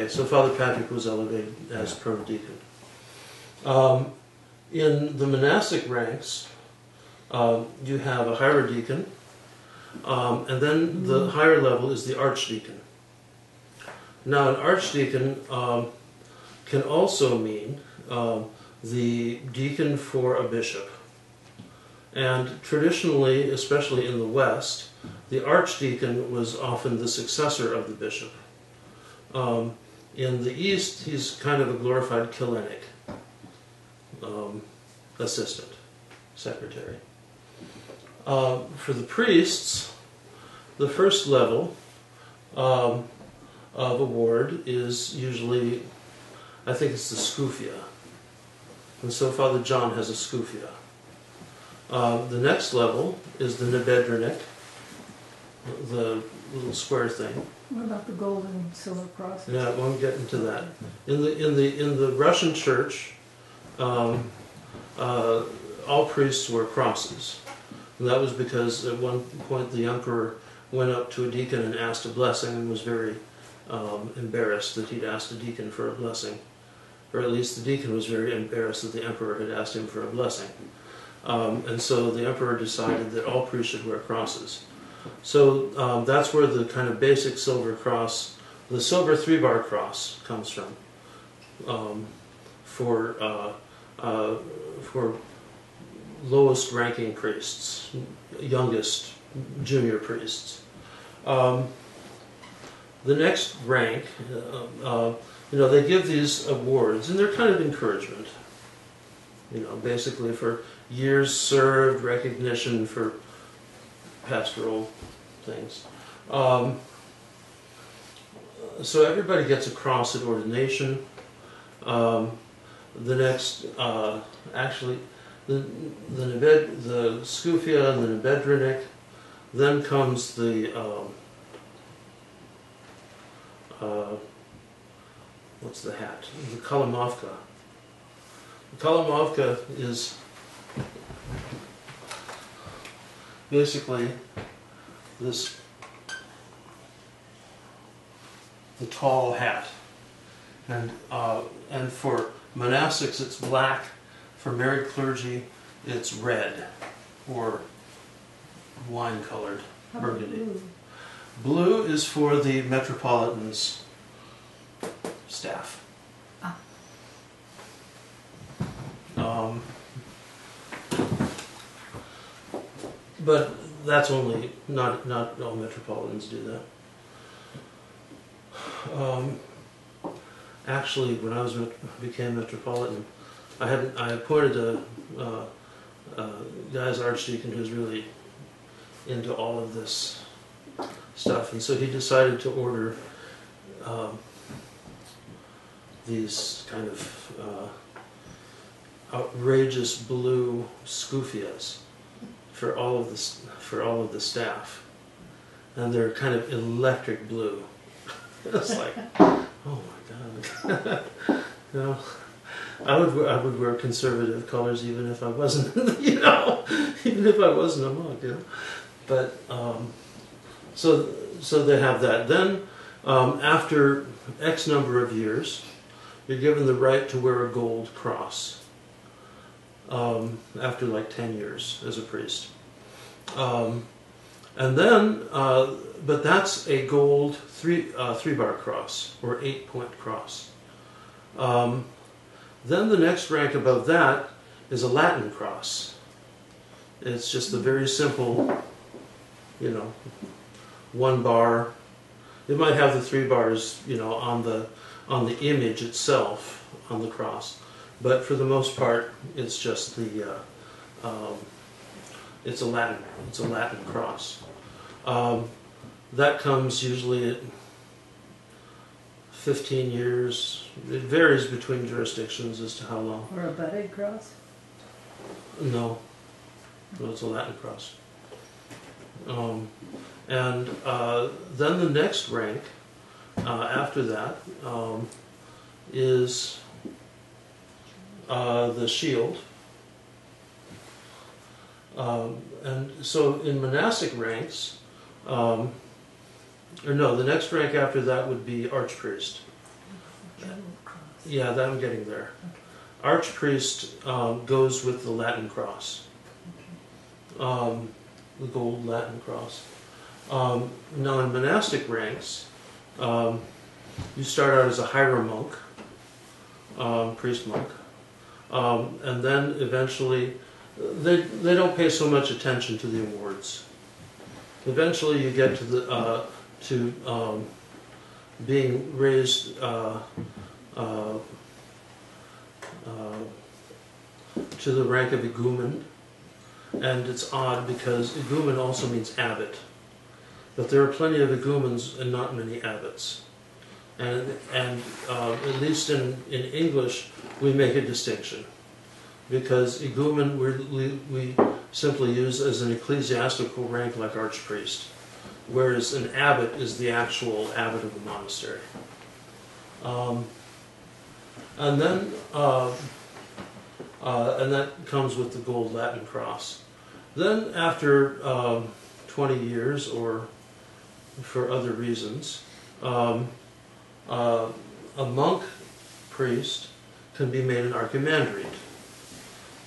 So Father Patrick was elevated as protodeacon. In the monastic ranks, you have a hierodeacon, and then the higher level is the archdeacon. Now, an archdeacon can also mean the deacon for a bishop. And traditionally, especially in the West, the archdeacon was often the successor of the bishop. In the East, he's kind of a glorified Kellenic assistant, secretary. For the priests, the first level of award is usually I think it's the scufia. And so Father John has a scufia. The next level is the nebedrenik, the little square thing. What about the gold and silver cross? Yeah, I won't get into that. In the Russian Church, all priests wear crosses, and that was because at one point the emperor went up to a deacon and asked a blessing, and was very embarrassed that he'd asked a deacon for a blessing, or at least the deacon was very embarrassed that the emperor had asked him for a blessing, and so the emperor decided that all priests should wear crosses. So that's where the kind of basic silver cross, the silver 3-bar cross, comes from, for lowest ranking priests, youngest junior priests. The next rank, they give these awards, and they're kind of encouragement, basically for years served, recognition for pastoral things. So everybody gets a cross at ordination. The next, actually, the scufia and the nebedrenik. Then comes the what's the hat? The kalamovka. The kalamovka is basically the tall hat, and for monastics it's black. For married clergy, it's red or wine-colored burgundy. Blue is for the Metropolitan's staff. But that's only not all Metropolitans do that. Actually, when I became Metropolitan, I appointed a guy's archdeacon who's really into all of this stuff, and so he decided to order these kind of outrageous blue scufias for all of the staff, and they're kind of electric blue. It's like, oh my God, I would wear conservative colors even if I wasn't, even if I wasn't a monk, But so they have that. Then after X number of years, you're given the right to wear a gold cross. After like 10 years as a priest, and then, but that's a gold 3-bar cross or 8-point cross. Then the next rank above that is a Latin cross. It's just a very simple, 1 bar. It might have the 3 bars, on the image itself on the cross, but for the most part, it's just it's a Latin cross. That comes usually at 15 years. It varies between jurisdictions as to how long. Or a budded cross? No, it's a Latin cross. And then the next rank after that is the shield. And so in monastic ranks, the next rank after that would be archpriest. Yeah, that I'm getting there. Okay. Archpriest goes with the Latin cross, the gold Latin cross. Now in monastic ranks, you start out as a hieromonk, priest monk, and then eventually they don't pay so much attention to the awards. Eventually you get to being raised to the rank of igumen, and it's odd because igumen also means abbot, but there are plenty of igumens and not many abbots. and at least in English, we make a distinction. Because igumen we simply use as an ecclesiastical rank like archpriest, whereas an abbot is the actual abbot of the monastery. And then, and that comes with the gold Latin cross. Then after 20 years, or for other reasons, a monk priest can be made an archimandrite.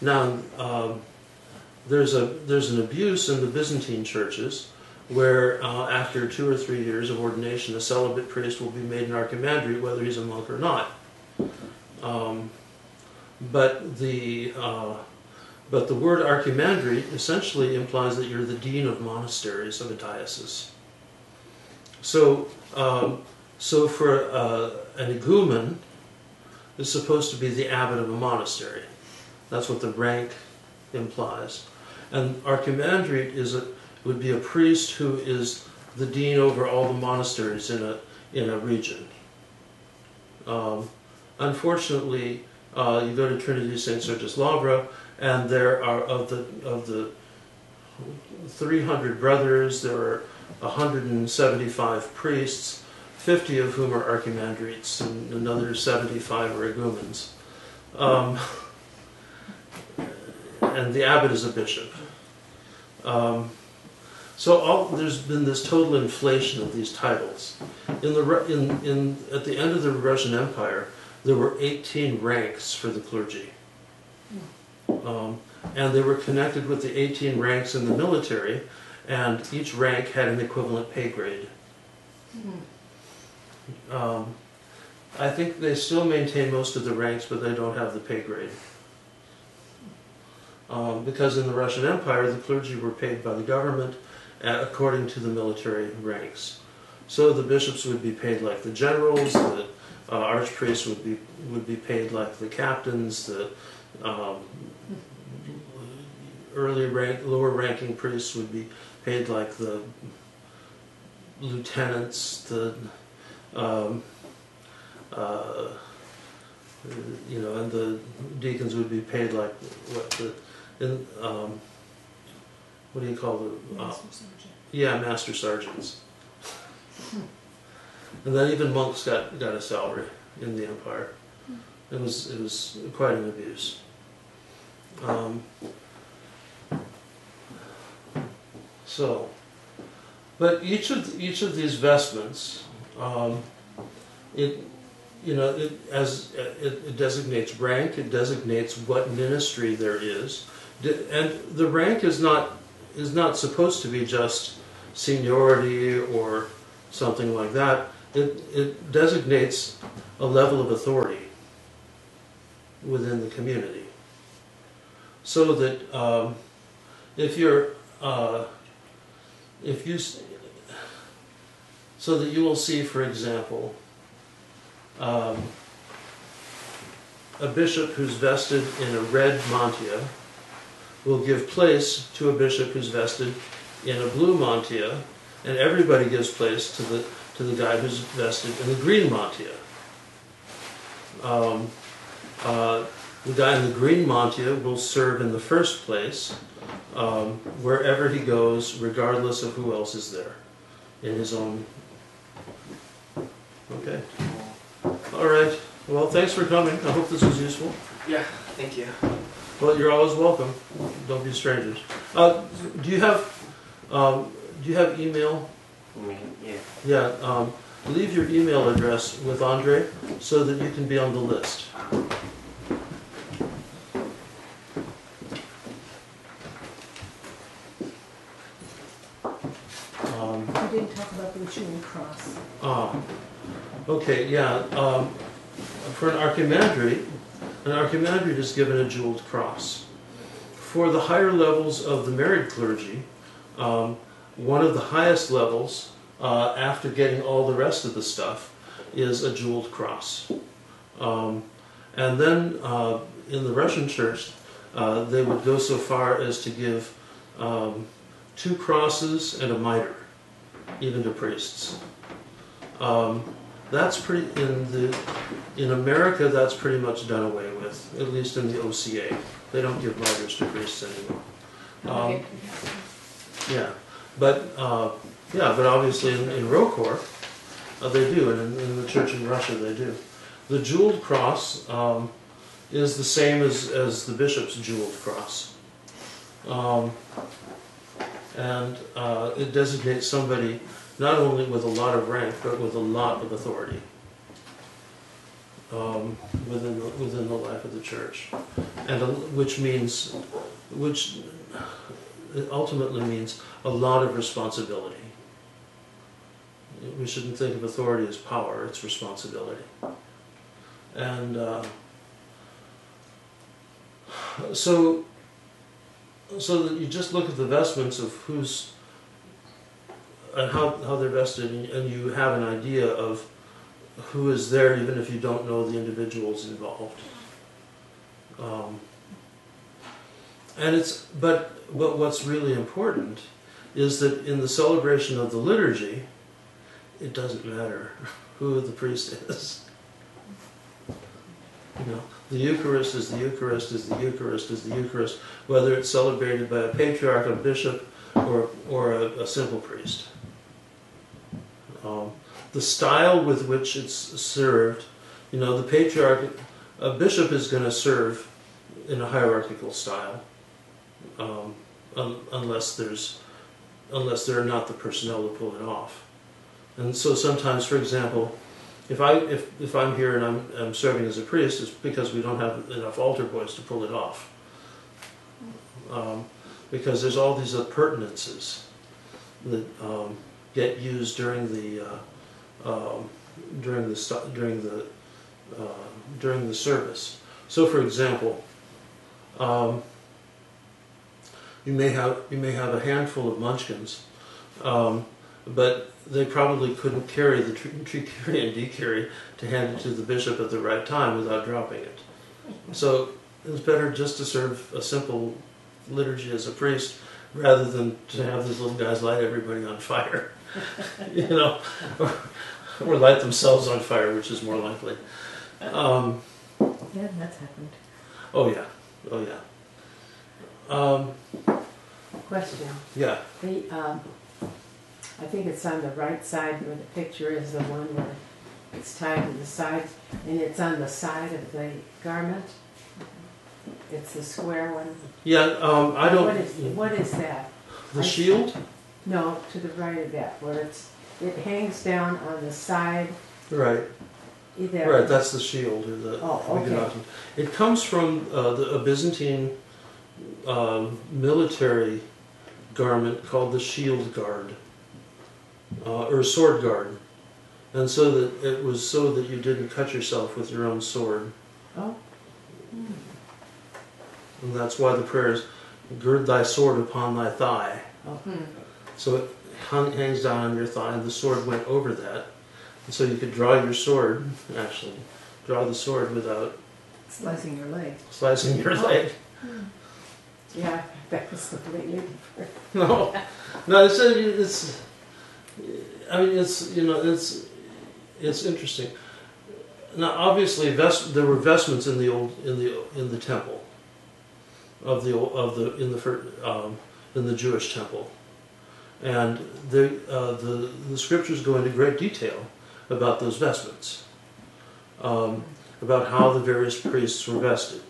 Now, there's an abuse in the Byzantine churches where after 2 or 3 years of ordination, a celibate priest will be made an archimandrite whether he's a monk or not. But the word archimandrite essentially implies that you're the dean of monasteries of a diocese. So for an igumen is supposed to be the abbot of a monastery. That's what the rank implies. And archimandrite would be a priest who is the dean over all the monasteries in a region. Unfortunately, you go to Trinity St. Sergius Labbra, and there are of the 300 brothers, there are 175 priests, 50 of whom are archimandrites, and another 75 are igumens. And the abbot is a bishop. So there's been this total inflation of these titles. At the end of the Russian Empire, there were 18 ranks for the clergy. And they were connected with the 18 ranks in the military, and each rank had an equivalent pay grade. I think they still maintain most of the ranks, but they don't have the pay grade. Because in the Russian Empire, the clergy were paid by the government according to the military ranks. So the bishops would be paid like the generals, the archpriests would be paid like the captains, the lower ranking priests would be paid like the lieutenants, and the deacons would be paid like what do you call the Master Sergeant. Yeah, master sergeants. And then even monks got a salary in the empire. It was quite an abuse. But each of these vestments, it designates rank. It designates what ministry there is, and the rank is not supposed to be just seniority or something like that. It designates a level of authority within the community, so that so that you will see, for example, a bishop who's vested in a red mantia will give place to a bishop who's vested in a blue mantia, and everybody gives place to the guy who's vested in the green mantia. The guy in the green mantia will serve in the first place wherever he goes, regardless of who else is there, in his own. Okay. All right. Well, thanks for coming. I hope this was useful. Yeah, thank you. Well, you're always welcome. Don't be strangers. Do you have email? Yeah. Yeah. Leave your email address with Andre so that you can be on the list. We didn't talk about the jewel cross. Okay, yeah. For an archimandrite is given a jeweled cross. For the higher levels of the married clergy, one of the highest levels, after getting all the rest of the stuff, is a jeweled cross. And then in the Russian church, they would go so far as to give 2 crosses and a mitre, even to priests. That's pretty in America. That's pretty much done away with, at least in the OCA. They don't give mitres to priests anymore. Yeah, but obviously in Rokor, they do, and in the church in Russia they do. The jeweled cross is the same as the bishop's jeweled cross, and it designates somebody not only with a lot of rank, but with a lot of authority within the life of the church, and which ultimately means a lot of responsibility. We shouldn't think of authority as power; it's responsibility. And so that you just look at the vestments of who's and how they're vested, and you have an idea of who is there, even if you don't know the individuals involved. But what's really important is that in the celebration of the liturgy, it doesn't matter who the priest is. You know, the Eucharist is the Eucharist is the Eucharist is the Eucharist, whether it's celebrated by a patriarch, a bishop, or a simple priest. The style with which it's served, you know, the patriarch, a bishop is going to serve in a hierarchical style, unless there are not the personnel to pull it off. And so sometimes, for example, if I'm here and I'm serving as a priest, it's because we don't have enough altar boys to pull it off. Because there's all these appurtenances that get used during the service. So, for example, you may have a handful of munchkins, but they probably couldn't carry the tricary and decary to hand it to the bishop at the right time without dropping it. So it's better just to serve a simple liturgy as a priest rather than to have these little guys light everybody on fire, you know, or light themselves on fire, which is more likely. Yeah, that's happened. Oh yeah. Question. Yeah. I think it's on the right side where the picture is the one where it's tied to the sides, and it's on the side of the garment. It's the square one. Yeah, I don't... What is that? The shield? No, to the right of that, where it hangs down on the side. Right. Either. Right, that's the shield. Or the, okay. It comes from a Byzantine military garment called the shield guard, or sword guard. And so that it was so that you didn't cut yourself with your own sword. Oh. And that's why the prayer is, gird thy sword upon thy thigh. Oh. So it hangs down on your thigh, and the sword went over that. And so you could draw your sword, actually, draw the sword without Slicing your leg. slicing your leg. Yeah, that was completely different. No, it's. I mean, it's interesting. Now, obviously, there were vestments in the temple in the Jewish temple, and the scriptures go into great detail about those vestments, about how the various priests were vested,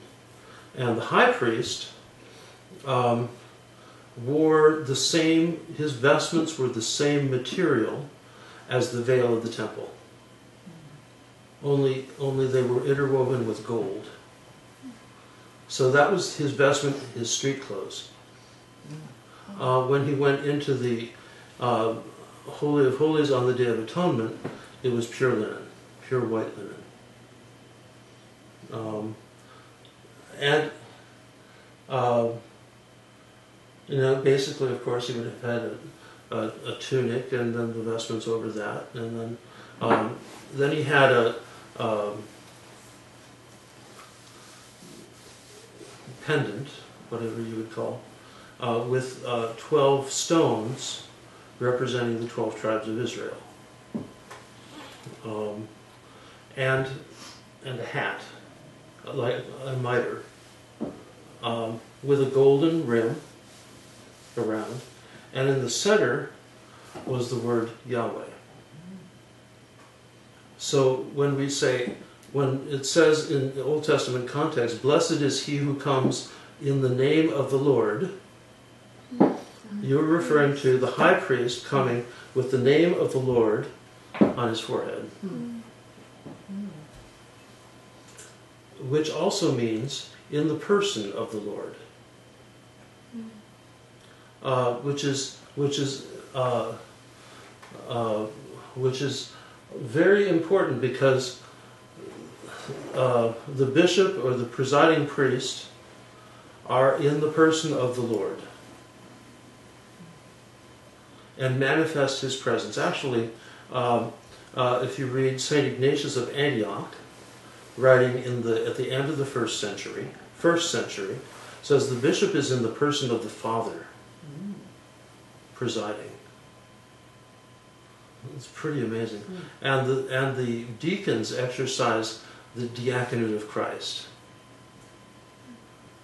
and the high priest wore the same. His vestments were the same material as the veil of the temple. Only they were interwoven with gold. So that was his vestment, his street clothes. When he went into the Holy of Holies on the Day of Atonement, it was pure linen, pure white linen. Basically, of course, he would have had a tunic and then the vestments over that, and then he had a pendant, whatever you would call, with 12 stones representing the 12 tribes of Israel. and a hat, like a mitre, with a golden rim around, and in the center was the word Yahweh. So when it says in the Old Testament context, "Blessed is he who comes in the name of the Lord," you're referring to the high priest coming with the name of the Lord on his forehead. Which also means in the person of the Lord. Which is very important, because the bishop or the presiding priest are in the person of the Lord and manifest his presence. Actually, if you read St. Ignatius of Antioch, writing at the end of the first century, says the bishop is in the person of the Father presiding. It's pretty amazing. And the deacons exercise the diaconate of Christ.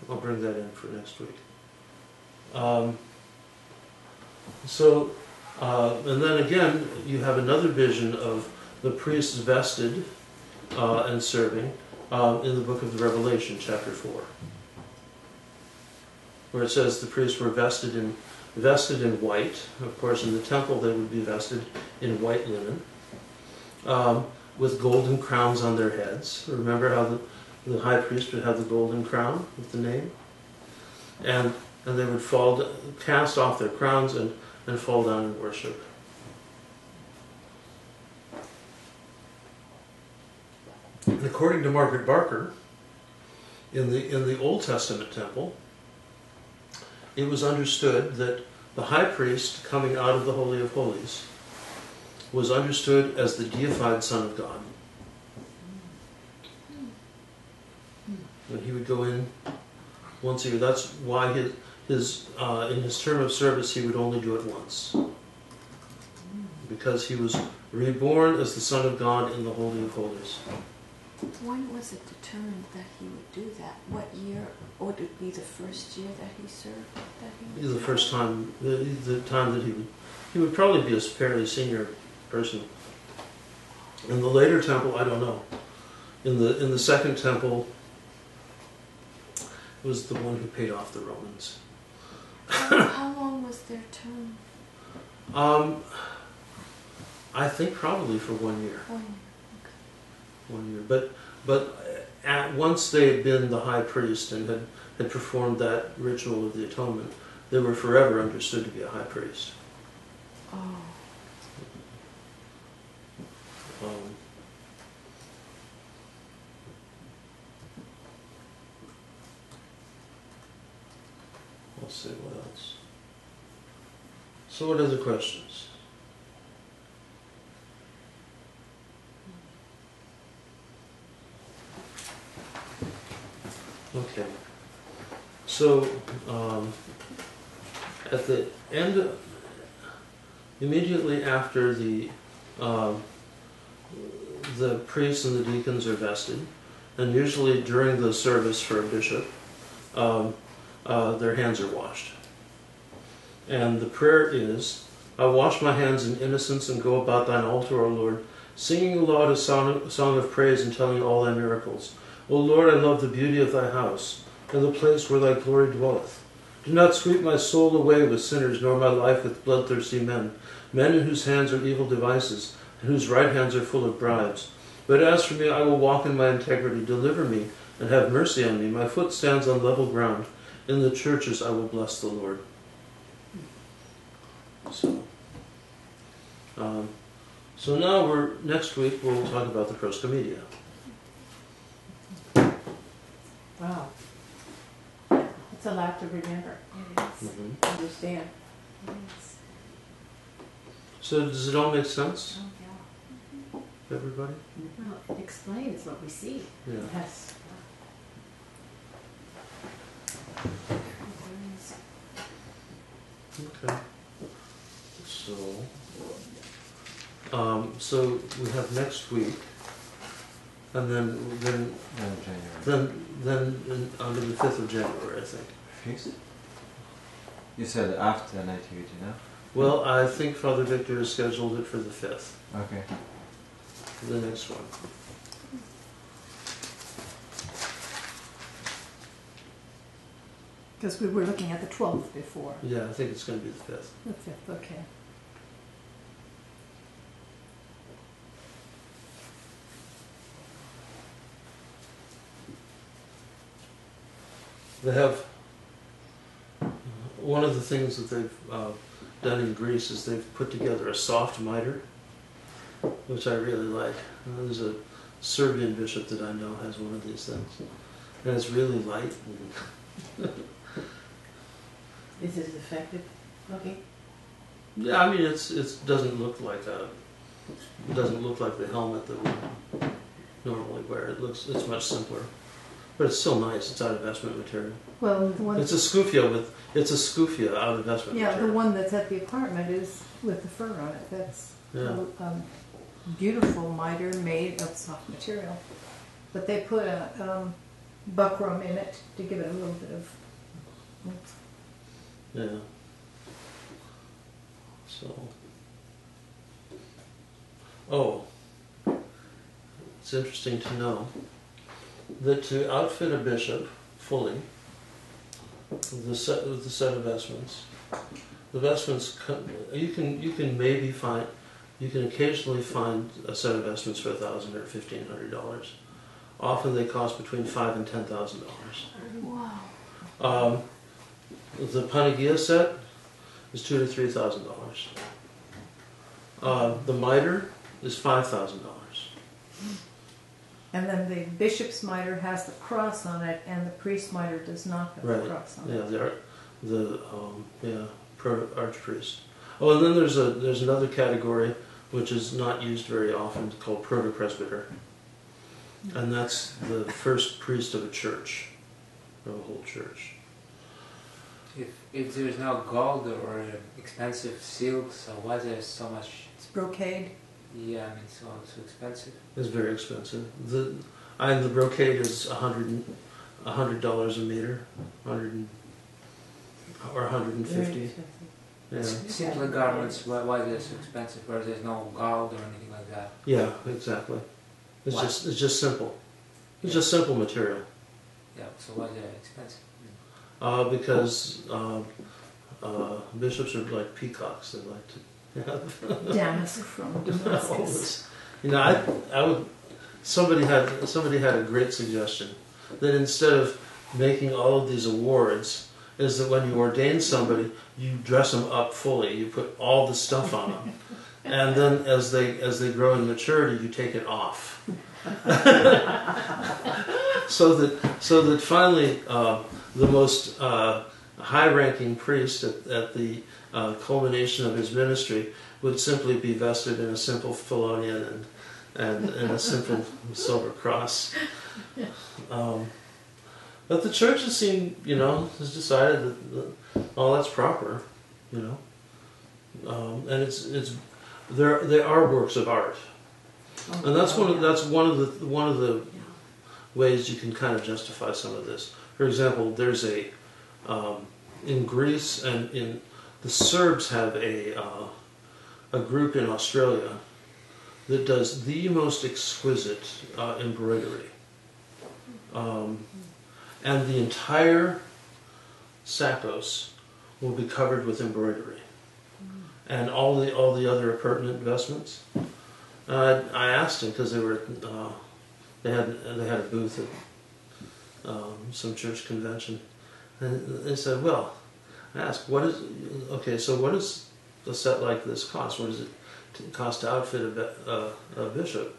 I'll bring that in for next week. And then again, you have another vision of the priests vested and serving in the book of the Revelation, chapter 4, where it says the priests were vested in white. Of course, in the temple they would be vested in white linen, with golden crowns on their heads. Remember how the high priest would have the golden crown with the name? And they would cast off their crowns and fall down and worship. And according to Margaret Barker, in the Old Testament temple, it was understood that the high priest coming out of the Holy of Holies was understood as the deified Son of God. And he would go in once a year. That's why in his term of service he would only do it once, because he was reborn as the Son of God in the Holy of Holies. When was it determined that he would do that? What year? Or would it be the first year that he served? The first time, the time that he would probably be a fairly senior person. In the later temple, I don't know. In the second temple, it was the one who paid off the Romans. How long was their term? I think probably for 1 year. 1 year. 1 year, but once they had been the high priest and had performed that ritual of the atonement, they were forever understood to be a high priest. Oh. Let's see what else. So, what other questions? Okay. So, at the end, immediately after the priests and the deacons are vested, and usually during the service for a bishop, their hands are washed. And the prayer is, "I wash my hands in innocence and go about thine altar, O Lord, singing aloud a song of praise and telling all thy miracles. O Lord, I love the beauty of thy house, and the place where thy glory dwelleth. Do not sweep my soul away with sinners, nor my life with bloodthirsty men in whose hands are evil devices, and whose right hands are full of bribes. But as for me, I will walk in my integrity. Deliver me, and have mercy on me. My foot stands on level ground. In the churches I will bless the Lord." So now next week we'll talk about the Proskomedia. Wow. It's a lot to remember. Understand. So does it all make sense, Oh, everybody? yeah. Well, it explains what we see. Yeah. Yes. Okay. So, So we have next week, and then January. under the 5th of January, I think. Fixed? You said after Nativity, no? Well, I think Father Victor has scheduled it for the 5th, Okay. the next one. Because we were looking at the 12th before. Yeah, I think it's going to be the 5th. The 5th, okay. They have, one of the things that they've done in Greece is they've put together a soft mitre, which I really like. There's a Serbian bishop that I know has one of these things. And it's really light. Is it effective looking? Yeah, I mean, it doesn't look like the helmet that we normally wear. It's much simpler. But it's still nice. It's out of vestment material. Well, the one, It's a scuffia out of vestment yeah, material. the one that's at the apartment is with the fur on it. That's Yeah. a beautiful mitre made of soft material. But they put a buckram in it to give it a little bit of oomph. Yeah. So. Oh. It's interesting to know that to outfit a bishop fully, with the set of vestments, the vestments you can occasionally find a set of vestments for $1,000 or $1,500. Often they cost between $5,000 and $10,000. Wow. The Panagia set is $2,000 to $3,000. The mitre is $5,000. And then the bishop's mitre has the cross on it, and the priest's mitre does not have the cross on it. Yeah, the archpriest. Oh, and then there's another category which is not used very often called proto-presbyter, and that's the first priest of a church, of a whole church. If there is no gold or expensive silk, so why there's so much? It's brocade. Yeah, I mean, so expensive. It's very expensive. The brocade is $100 a meter, or Very $150. expensive. Yeah, Simple garments, why they're so expensive? Where there's no gold or anything like that. yeah, exactly. It's Why? just simple. It's just simple material. Yeah, so why they're expensive? Because bishops are like peacocks. They like to have Damask from all Damascus. this. You know, I would. Somebody had a great suggestion that instead of making all of these awards, is that when you ordain somebody, you dress them up fully. You put all the stuff on them, and then as they grow in maturity, you take it off. so that finally the most high-ranking priest at the culmination of his ministry would simply be vested in a simple phelonion and a simple silver cross. But the church has has decided that that's proper, and they are works of art, and that's one of the ways you can kind of justify some of this. For example, there's in Greece and in the Serbs have a group in Australia that does the most exquisite embroidery, and the entire sakkos will be covered with embroidery, and all the other appurtenant vestments. I asked him because they had a booth at some church convention, and they said, "Well," I asked, "What does a set like this cost? What does it cost to outfit a bishop?"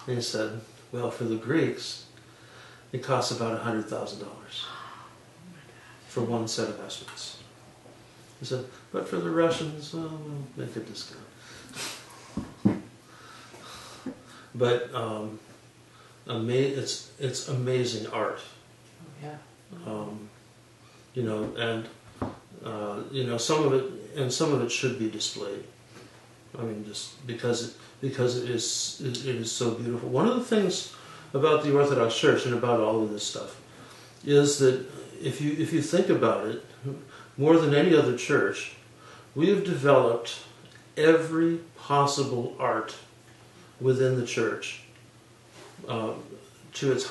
And he said, "Well, for the Greeks, it costs about $100,000 for one set of vestments." He said, "But for the Russians, we'll make a discount." But it's amazing art. Yeah. Some of it should be displayed. I mean, just because it is so beautiful. One of the things about the Orthodox Church and about all of this stuff is that if you think about it, more than any other church, we have developed every possible art within the church to its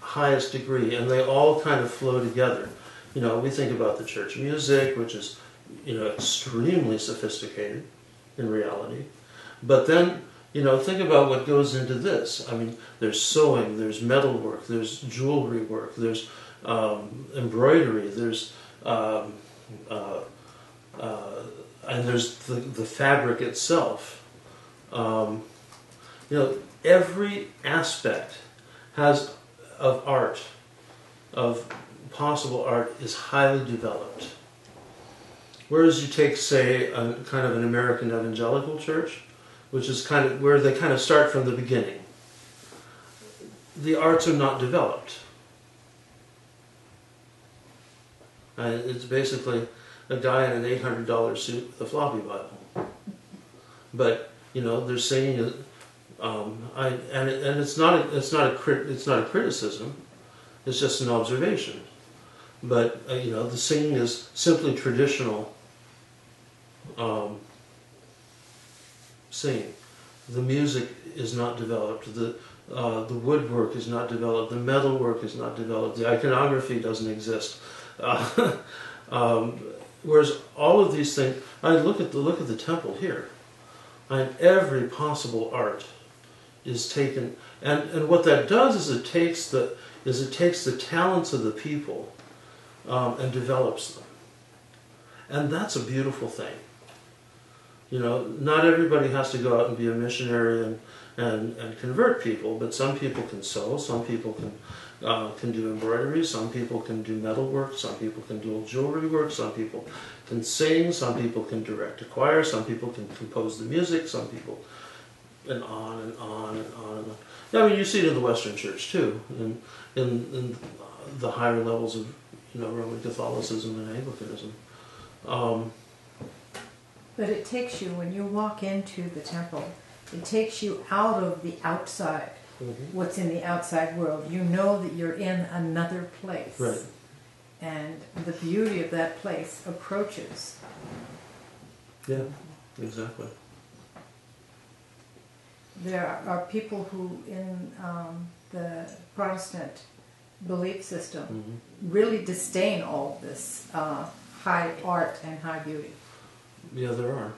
highest degree, and they all kind of flow together. You know, we think about the church music, which is, you know, extremely sophisticated in reality. But then, you know, think about what goes into this. I mean, there's sewing, there's metalwork, there's jewelry work, there's embroidery, there's and there's the fabric itself. You know, every aspect of art, of possible art, is highly developed. Whereas you take, say, a kind of an American evangelical church, which is kind of where they kind of start from the beginning. The arts are not developed. It's basically a guy in an $800 suit with a floppy Bible. But you know, they're singing, and it's not a criticism. It's just an observation. But you know, the singing is simply traditional singing. The music is not developed. The woodwork is not developed. The metalwork is not developed. The iconography doesn't exist. Whereas all of these things, I look at the temple here, and every possible art is taken, and what that does is it takes the talents of the people and develops them, and that's a beautiful thing. You know, not everybody has to go out and be a missionary and convert people, but some people can sew, some people can do embroidery, some people can do metalwork, some people can do jewelry work, some people can sing, some people can direct a choir, some people can compose the music, some people, and on and on and on and on. Yeah, I mean, you see it in the Western Church too, in the higher levels of, you know, Roman Catholicism and Anglicanism. But it takes you, when you walk into the temple, it takes you out of the outside. Mm-hmm. What's in the outside world. You know that you're in another place. Right. And the beauty of that place approaches. Yeah, exactly. There are people who, in the Protestant belief system, Mm-hmm. really disdain all this high art and high beauty. Yeah, there are.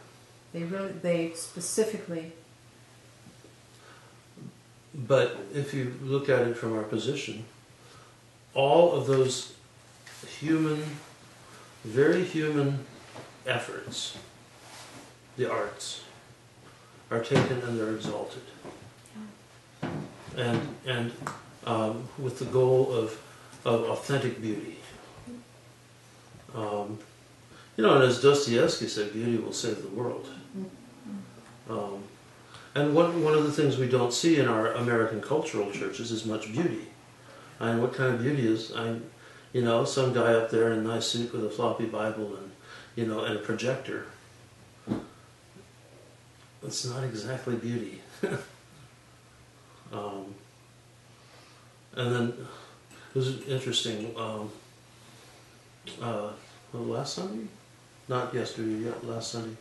They specifically. But if you look at it from our position, all of those very human efforts, the arts, are taken and they're exalted. And with the goal of authentic beauty. You know, and as Dostoevsky said, beauty will save the world. And one of the things we don't see in our American cultural churches is much beauty. And what kind of beauty is, you know, some guy up there in a nice suit with a floppy Bible and, you know, and a projector. It's not exactly beauty. And then it was interesting. Last Sunday, not yesterday, yet last Sunday,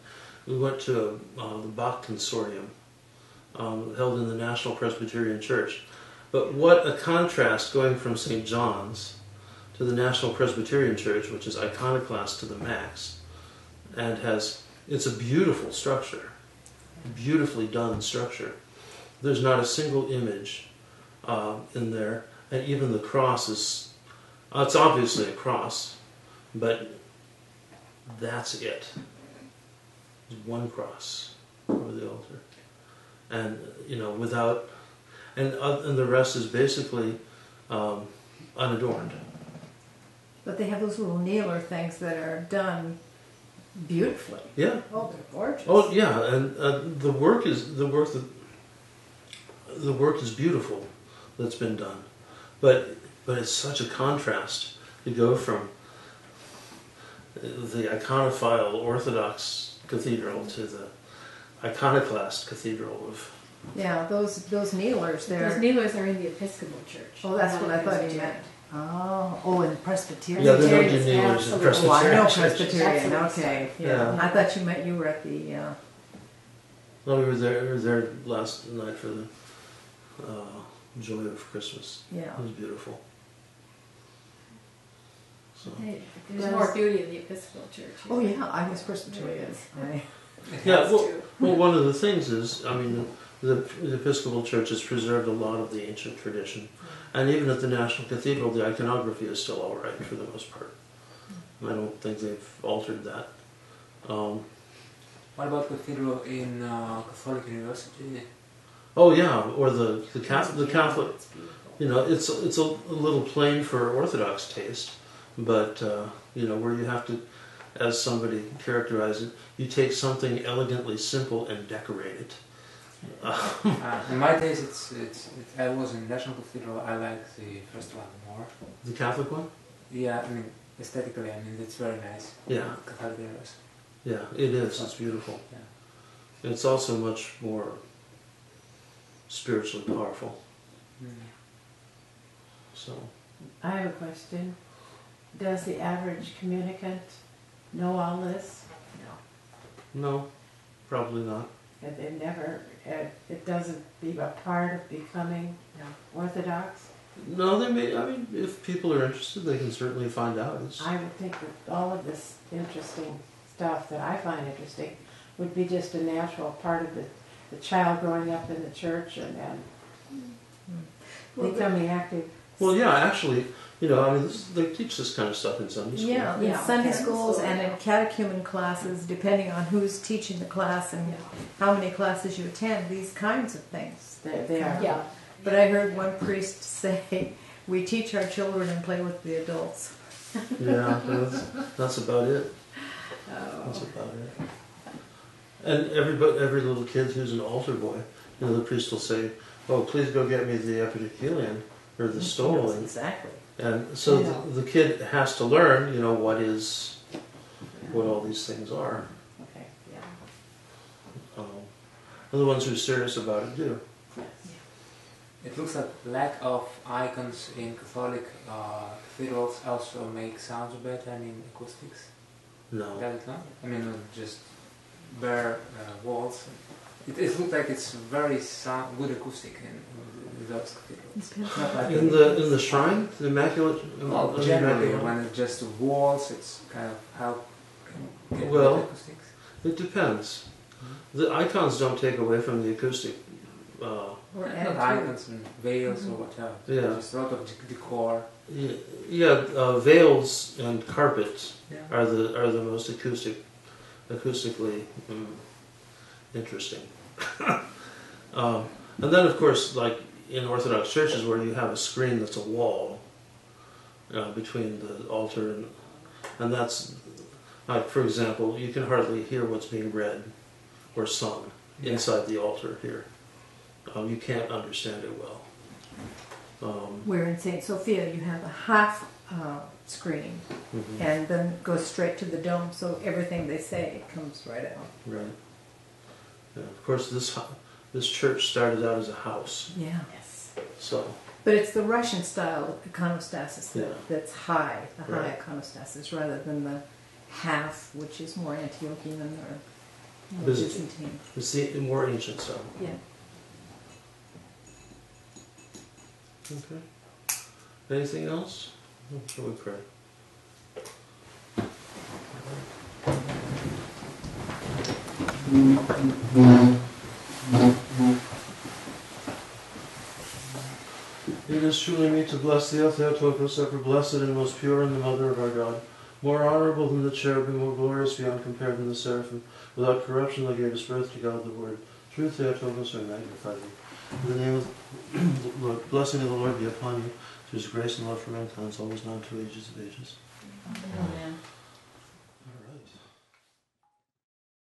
we went to the Bach Consortium. Held in the National Presbyterian Church. But what a contrast going from St. John's to the National Presbyterian Church, which is iconoclast to the max, and it's a beautiful structure, beautifully done structure. There's not a single image in there, and even the cross it's obviously a cross, but that's it. There's one cross over the altar. And you know, and the rest is basically unadorned. But they have those little kneeler things that are done beautifully. Yeah. Oh, they're gorgeous. Oh yeah, and the work is beautiful that's been done, but it's such a contrast to go from the iconophile Orthodox cathedral to iconoclast cathedral of. Yeah, those kneelers there. Those kneelers are in the Episcopal Church. Oh, that's not what I in thought he Presbyterian. meant. Oh, in Presbyterian. Yeah, they don't do Presbyterian is kneelers in absolutely- Oh, I know Presbyterian. Presbyterian. Absolutely. Okay. Yeah. I thought you meant you were at the. Well, we were there last night for the joy of Christmas. Yeah. It was beautiful. So. Hey, Yes. There's more beauty in the Episcopal Church. Oh yeah, I was Presbyterian. Yeah, well, one of the things is, I mean, the Episcopal Church has preserved a lot of the ancient tradition, and even at the National Cathedral, the iconography is still all right for the most part. I don't think they've altered that. What about cathedral in Catholic University? Oh yeah, or the Catholic. It's beautiful. You know, it's a little plain for Orthodox taste, but you know, where you have to, as somebody characterized it, you take something elegantly simple and decorate it. In my taste, I was in National Cathedral. I like the first one more. The Catholic one? Yeah, I mean aesthetically, I mean it's very nice. Yeah. Catholic University. Yeah, it is. It's beautiful. Yeah. It's also much more spiritually powerful. So, I have a question. Does the average communicant know all this? no, probably not. And they've never, it doesn't be a part of becoming Orthodox? No, they may. I mean, if people are interested, they can certainly find out. It's, I would think that all of this interesting stuff that I find interesting would be just a natural part of the child growing up in the church and becoming active. well, yeah, actually, you know, I mean, they teach this kind of stuff in Sunday school. Yeah, in Yeah, Sunday okay. schools and in catechumen classes, depending on who's teaching the class and how many classes you attend, these kinds of things. They are. Yeah. But I heard one priest say, "We teach our children and play with the adults." Yeah, that's about it. That's about it. And every little kid who's an altar boy, you know, the priest will say, "Oh, please go get me the epidicilion or the stole." Exactly. And so Yeah. the kid has to learn, you know, what all these things are. Okay, yeah. And the ones who are serious about it do. It looks like lack of icons in Catholic cathedrals also make sounds better in acoustics. No. Does it not? I mean, just bare walls. It looks like it's very good acoustic in those cathedrals. Not like In the shrine, the Immaculate. well, the generally, Immaculate- when it's just walls, it's kind of how can get Well, good acoustics. It depends. The icons don't take away from the acoustic. Or Not add to. icons and veils or whatever. Yeah. Just a lot of decor. Veils and carpets Yeah. are the most acoustically interesting. And then, of course, like in Orthodox churches, where you have a screen that's a wall between the altar and that's like, for example, you can hardly hear what's being read or sung inside the altar here. You can't understand it well. Where in St. Sophia you have a half screen Mhm. and then goes straight to the dome, so everything they say comes right out. Right. Yeah, of course, this church started out as a house, Yeah. Yes. so But it's the Russian style iconostasis Yeah. that's high, the high Right. iconostasis, rather than the half, which is more Antiochian or more Byzantine. Byzantine. it's the more ancient style. Yeah. Okay. Anything else? Shall we pray? It is truly meet to bless thee, O Theotokos, ever blessed and most pure, and the Mother of our God, more honorable than the cherubim, more glorious beyond compare than the seraphim. Without corruption, thou gavest birth to God the Word. True Theotokos, I magnify thee. In the name of the Lord, blessing of the Lord be upon you, through His grace and love for mankind, always now and to ages of ages. Amen.